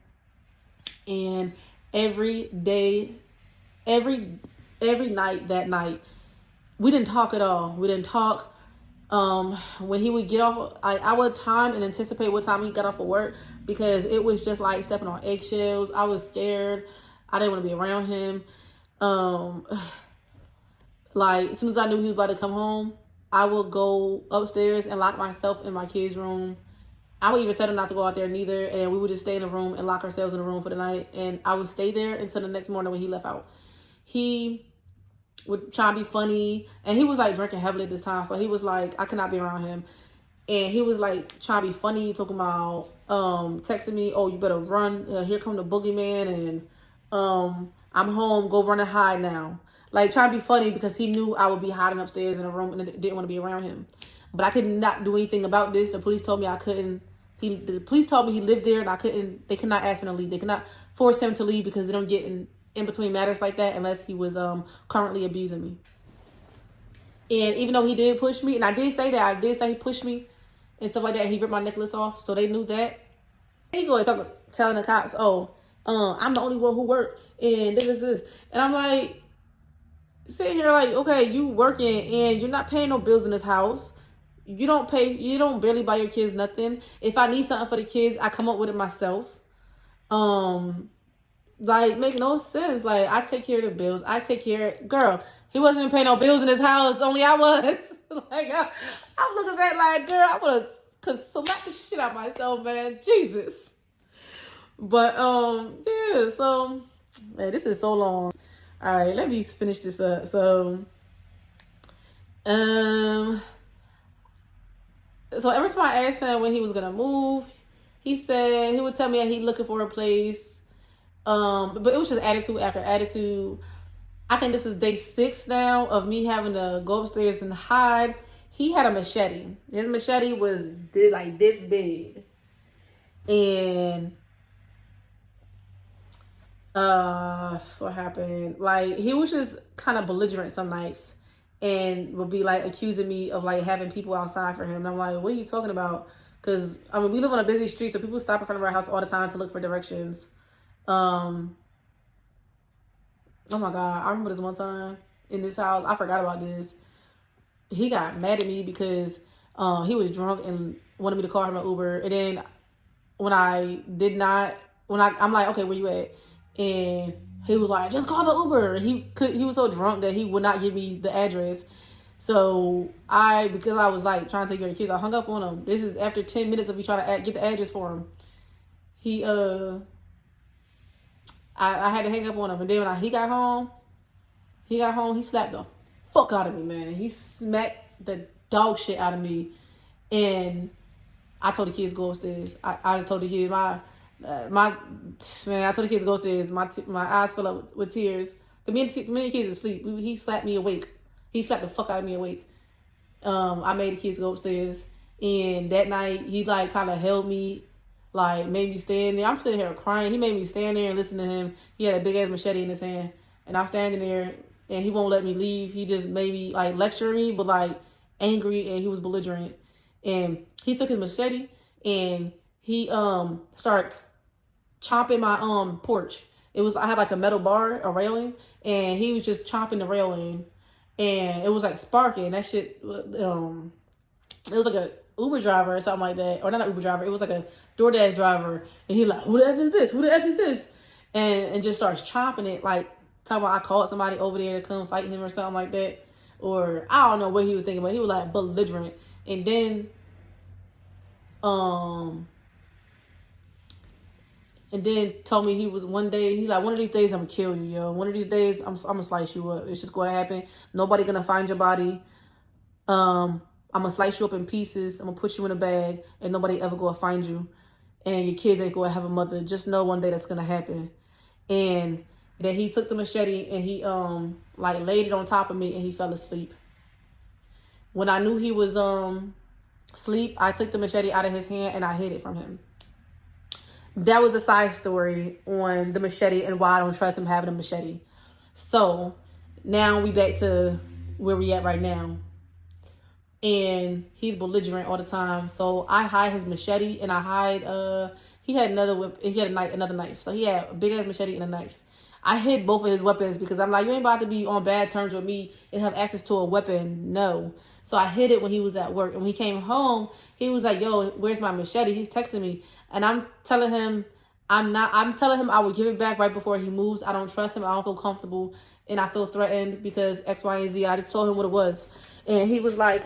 and every night that night, we didn't talk at all. We didn't talk. When he would get off, I would time and anticipate what time he got off of work because it was just like stepping on eggshells. I was scared. I didn't want to be around him. Like as soon as I knew he was about to come home, I would go upstairs and lock myself in my kids' room. I would even tell them not to go out there neither, and we would just stay in the room and lock ourselves in the room for the night. And I would stay there until the next morning when he left out. He would try to be funny, and he was like drinking heavily at this time, so he was like, I could not be around him. And he was like trying to be funny, talking about texting me, oh, you better run, here come the boogeyman, and I'm home, go run and hide now. Like trying to be funny because he knew I would be hiding upstairs in a room and didn't want to be around him. But I could not do anything about this. The police told me I couldn't. The police told me he lived there and I couldn't. They could not ask him to leave. They could not force him to leave because they don't get in between matters like that unless he was currently abusing me. And even though he did push me, and I did say he pushed me and stuff like that, he ripped my necklace off, so they knew that. He go and telling the cops, oh, I'm the only one who worked and this. And I'm like, sitting here like, okay, you working and you're not paying no bills in this house. You don't barely buy your kids nothing. If I need something for the kids, I come up with it myself. Like, make no sense. Like, I take care of the bills. Girl, he wasn't even paying no bills in his house. Only I was. Like, I'm looking back like, girl, I would have slapped the shit out of myself, man. Jesus. But, yeah, so, man, this is so long. All right, let me finish this up. So, so every time I asked him when he was gonna move, he said he would tell me that he's looking for a place. But it was just attitude after attitude. I think this is day 6 now of me having to go upstairs and hide. He had a machete. His machete was like this big, and what happened? Like he was just kind of belligerent some nights. And would be like accusing me of like having people outside for him. And I'm like, what are you talking about? Because I mean, we live on a busy street, so people stop in front of our house all the time to look for directions. Oh my God, I remember this one time in this house. I forgot about this. He got mad at me because he was drunk and wanted me to call him an Uber. And then when I'm like, okay, where you at? And he was like, just call the Uber. He was so drunk that he would not give me the address. So because I was like trying to take care of the kids, I hung up on him. This is after 10 minutes of me trying to get the address for him. I had to hang up on him. And then when he got home, he slapped the fuck out of me, man. He smacked the dog shit out of me. And I told the kids go upstairs. I told the kids I told the kids to go upstairs. My eyes fill up with tears. Many kids asleep. He slapped me awake. He slapped the fuck out of me awake. I made the kids go upstairs, and that night he like kind of held me, like made me stand there. I'm sitting here crying. He made me stand there and listen to him. He had a big ass machete in his hand, and I'm standing there, and he won't let me leave. He just made me like lecture me, but like angry, and he was belligerent. And he took his machete and he started chopping my porch. I had like a metal bar, a railing, and he was just chopping the railing, and it was like sparking. That shit, it was like a Uber driver or something like that, or not an Uber driver. It was like a DoorDash driver, and he like, who the F is this? Who the F is this? and just starts chopping it, like talking about I called somebody over there to come fight him or something like that. Or I don't know what he was thinking, but he was like belligerent. And then told me he was one day, he's like, one of these days I'm gonna kill you, yo. One of these days I'm gonna slice you up. It's just gonna happen. Nobody gonna find your body. I'm gonna slice you up in pieces. I'm gonna put you in a bag, and nobody ever gonna find you. And your kids ain't gonna have a mother. Just know one day that's gonna happen. And that he took the machete and he like laid it on top of me and he fell asleep. When I knew he was asleep, I took the machete out of his hand and I hid it from him. That was a side story on the machete and why I don't trust him having a machete. So now we back to where we at right now. And he's belligerent all the time. So I hide his machete and I hide he had another whip. He had another knife. So he had a big ass machete and a knife. I hid both of his weapons because I'm like, you ain't about to be on bad terms with me and have access to a weapon. No. So I hid it when he was at work. And when he came home, he was like, yo, where's my machete? He's texting me. And I'm telling him I would give it back right before he moves. I don't trust him. I don't feel comfortable. And I feel threatened because X, Y, and Z. I just told him what it was. And he was like,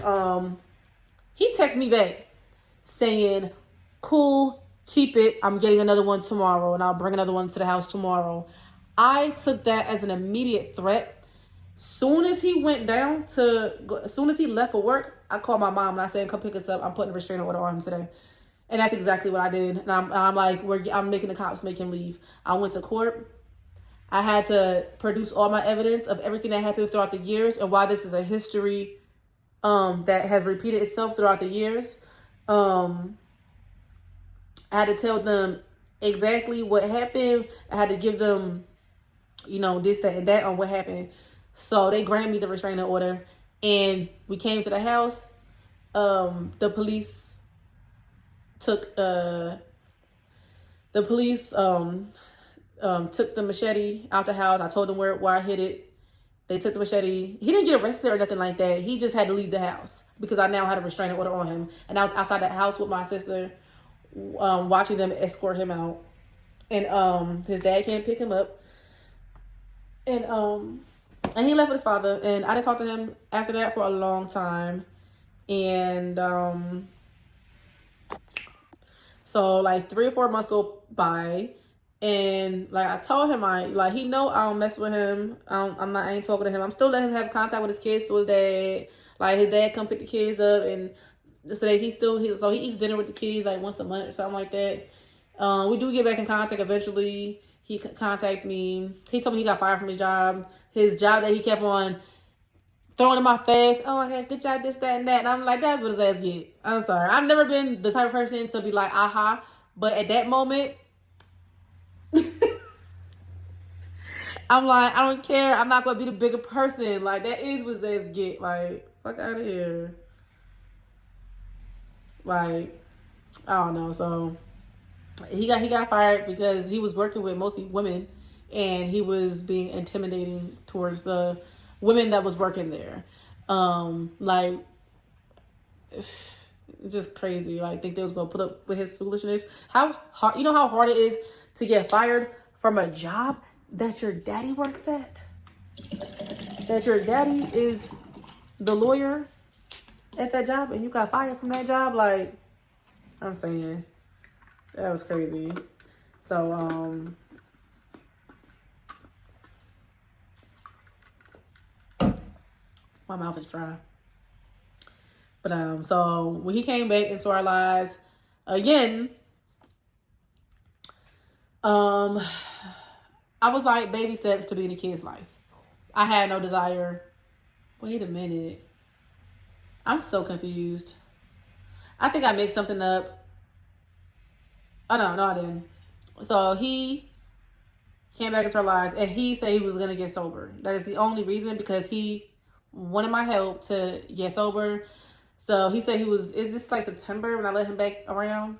he texted me back saying, cool, keep it. I'm getting another one tomorrow and I'll bring another one to the house tomorrow. I took that as an immediate threat. Soon as he left for work, I called my mom and I said, come pick us up. I'm putting a restraining order on him today. And that's exactly what I did. And I'm like, I'm making the cops make him leave. I went to court. I had to produce all my evidence of everything that happened throughout the years and why this is a history that has repeated itself throughout the years. I had to tell them exactly what happened. I had to give them, this, that, and that on what happened. So they granted me the restraining order and we came to the house. The police took the machete out the house. I told them where I hid it. They took the machete. He didn't get arrested or nothing like that. He just had to leave the house because I now had a restraining order on him. And I was outside the house with my sister, watching them escort him out. And his dad came to pick him up. And he left with his father. And I didn't talk to him after that for a long time. And so like 3 or 4 months go by. And like I told him, he know I don't mess with him. I ain't talking to him. I'm still letting him have contact with his kids to his dad. Like his dad come pick the kids up, and so that he eats dinner with the kids like once a month or something like that. We do get back in contact eventually. He contacts me. He told me he got fired from his job. His job that he kept on throwing in my face. Oh, okay, good job, this, that, and that. And I'm like, that's what his ass get. I'm sorry. I've never been the type of person to be like, aha. But at that moment, I'm like, I don't care. I'm not going to be the bigger person. Like, that is what his ass get. Like, fuck out of here. Like, I don't know. So, he got fired because he was working with mostly women. And he was being intimidating towards the women that was working there. Like, just crazy. Like, think they was going to put up with his foolishness. How hard it is to get fired from a job that your daddy works at? That your daddy is the lawyer at that job and you got fired from that job? Like, I'm saying, that was crazy. So, my mouth is dry. But, so when he came back into our lives again, I was like baby steps to be in a kid's life. I had no desire. Wait a minute. I'm so confused. I think I mixed something up. Oh, no, I didn't. So he came back into our lives and he said he was going to get sober. That is the only reason, because he wanted my help to get sober. So he said is this like September when I let him back around?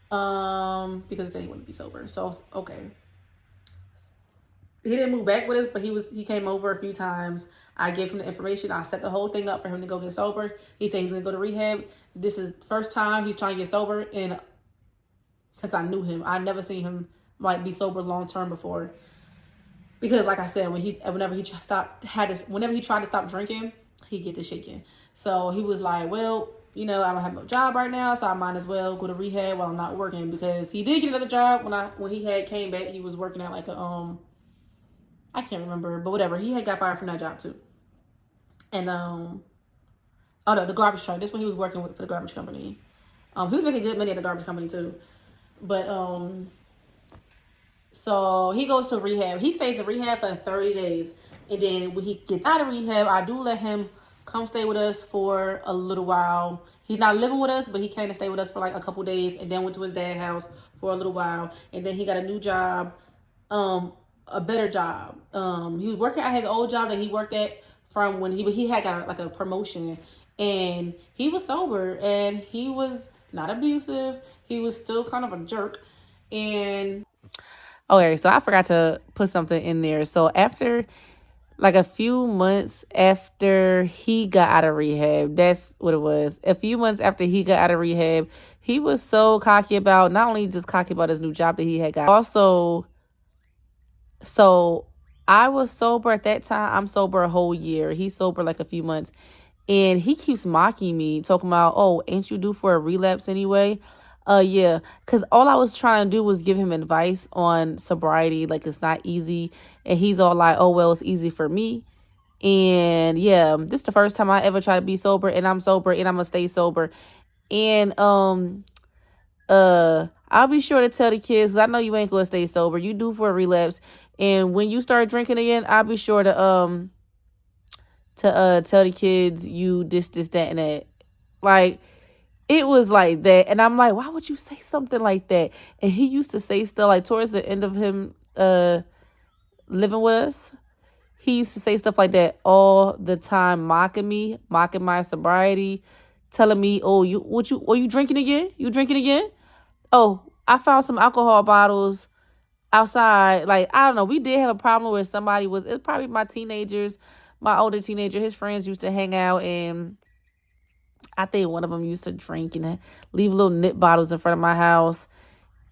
Because he said he wanted to be sober. So, okay. He didn't move back with us, but he came over a few times. I gave him the information. I set the whole thing up for him to go get sober. He said he's going to go to rehab. This is the first time he's trying to get sober. And since I knew him, I never seen him like be sober long term before. Because like I said, whenever he tried to stop drinking, he get to shaking. So he was like, well, I don't have no job right now, so I might as well go to rehab while I'm not working, because he did get another job when he had came back. He was working at like a I can't remember, but whatever. He had got fired from that job too. And oh no, the garbage truck. This when he was working for the garbage company. He was making good money at the garbage company too. But so he goes to rehab. He stays in rehab for 30 days. And then when he gets out of rehab, I do let him come stay with us for a little while. He's not living with us, but he came to stay with us for like a couple days, and then went to his dad's house for a little while. And then he got a new job, a better job. He was working at his old job that he worked at from when he had got like a promotion, and he was sober, and he was not abusive. He was still kind of a jerk. And okay, so I forgot to put something in there. So after like a few months after he got out of rehab, that's what it was. A few months after he got out of rehab, he was so cocky about, not only just cocky about his new job that he had got, also, so I was sober at that time. I'm sober a whole year. He's sober like a few months. And he keeps mocking me, talking about, oh, ain't you due for a relapse anyway? Yeah, because all I was trying to do was give him advice on sobriety. Like, it's not easy. And he's all like, oh, well, it's easy for me. And yeah, this is the first time I ever try to be sober, and I'm sober, and I'm gonna stay sober. And I'll be sure to tell the kids, 'cause I know you ain't gonna stay sober. You due for a relapse. And when you start drinking again, I'll be sure to tell the kids you this, that, and that. Like, it was like that. And I'm like, why would you say something like that? And he used to say stuff like towards the end of him living with us. He used to say stuff like that all the time, mocking me, mocking my sobriety, telling me, oh, you drinking again? You drinking again? Oh, I found some alcohol bottles outside. Like, I don't know. We did have a problem where it's probably my older teenager, his friends used to hang out, and I think one of them used to drink and leave little nip bottles in front of my house,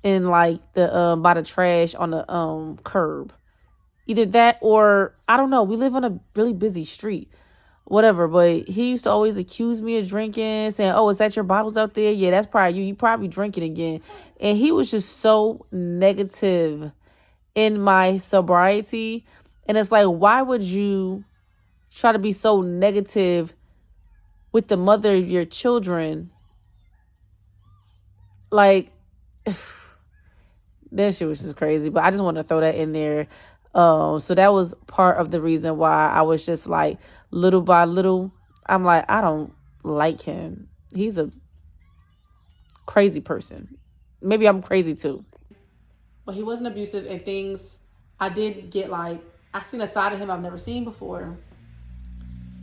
and like the by the trash on the curb. Either that, or I don't know. We live on a really busy street, whatever. But he used to always accuse me of drinking, saying, "Oh, is that your bottles out there? Yeah, that's probably you. You probably drinking again." And he was just so negative in my sobriety, and it's like, why would you try to be so negative with the mother of your children? Like, that shit was just crazy. But I just want to throw that in there. So that was part of the reason why I was just like, little by little, I'm like, I don't like him. He's a crazy person. Maybe I'm crazy too. But he wasn't abusive, and things I did get, like, I seen a side of him I've never seen before.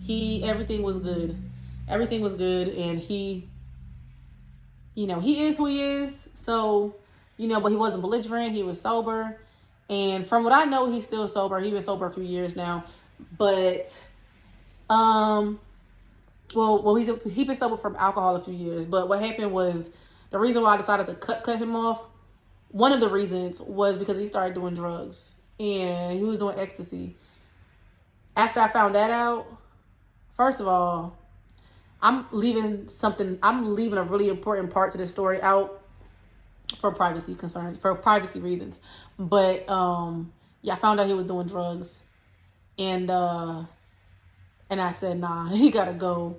Everything was good. Everything was good, and he is who he is. So, but he wasn't belligerent. He was sober. And from what I know, he's still sober. He's been sober a few years now. But, he's been sober from alcohol a few years. But what happened was, the reason why I decided to cut him off, one of the reasons was because he started doing drugs. And he was doing ecstasy. After I found that out, first of all, I'm leaving a really important part to this story out for privacy reasons. But I found out he was doing drugs, and I said, nah, he gotta go.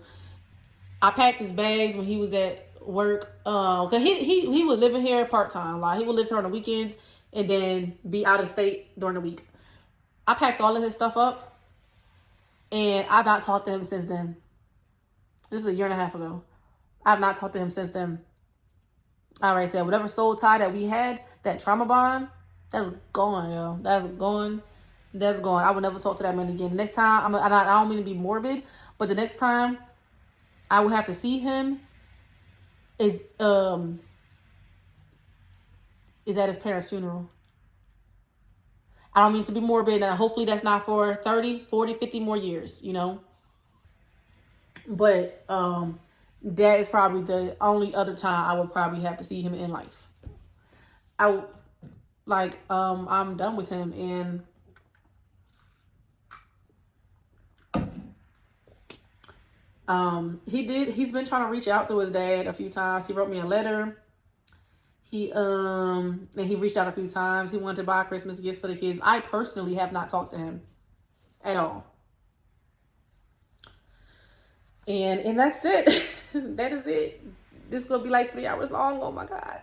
I packed his bags when he was at work, cause he was living here part-time. Like, he would live here on the weekends and then be out of state during the week. I packed all of his stuff up, and I've not talked to him since then. This is a year and a half ago. I've not talked to him since then. I already said, whatever soul tie that we had, that trauma bond, that's gone, yo. That's gone. That's gone. I will never talk to that man again. Next time, I don't mean to be morbid, but the next time I will have to see him is at his parents' funeral. I don't mean to be morbid, and hopefully that's not for 30, 40, 50 more years, But that is probably the only other time I would probably have to see him in life. Like, I'm done with him. And he's been trying to reach out to his dad a few times. He wrote me a letter. And he reached out a few times. He wanted to buy Christmas gifts for the kids. I personally have not talked to him at all. And that's it. That is it. This is gonna be like 3 hours long. Oh my God.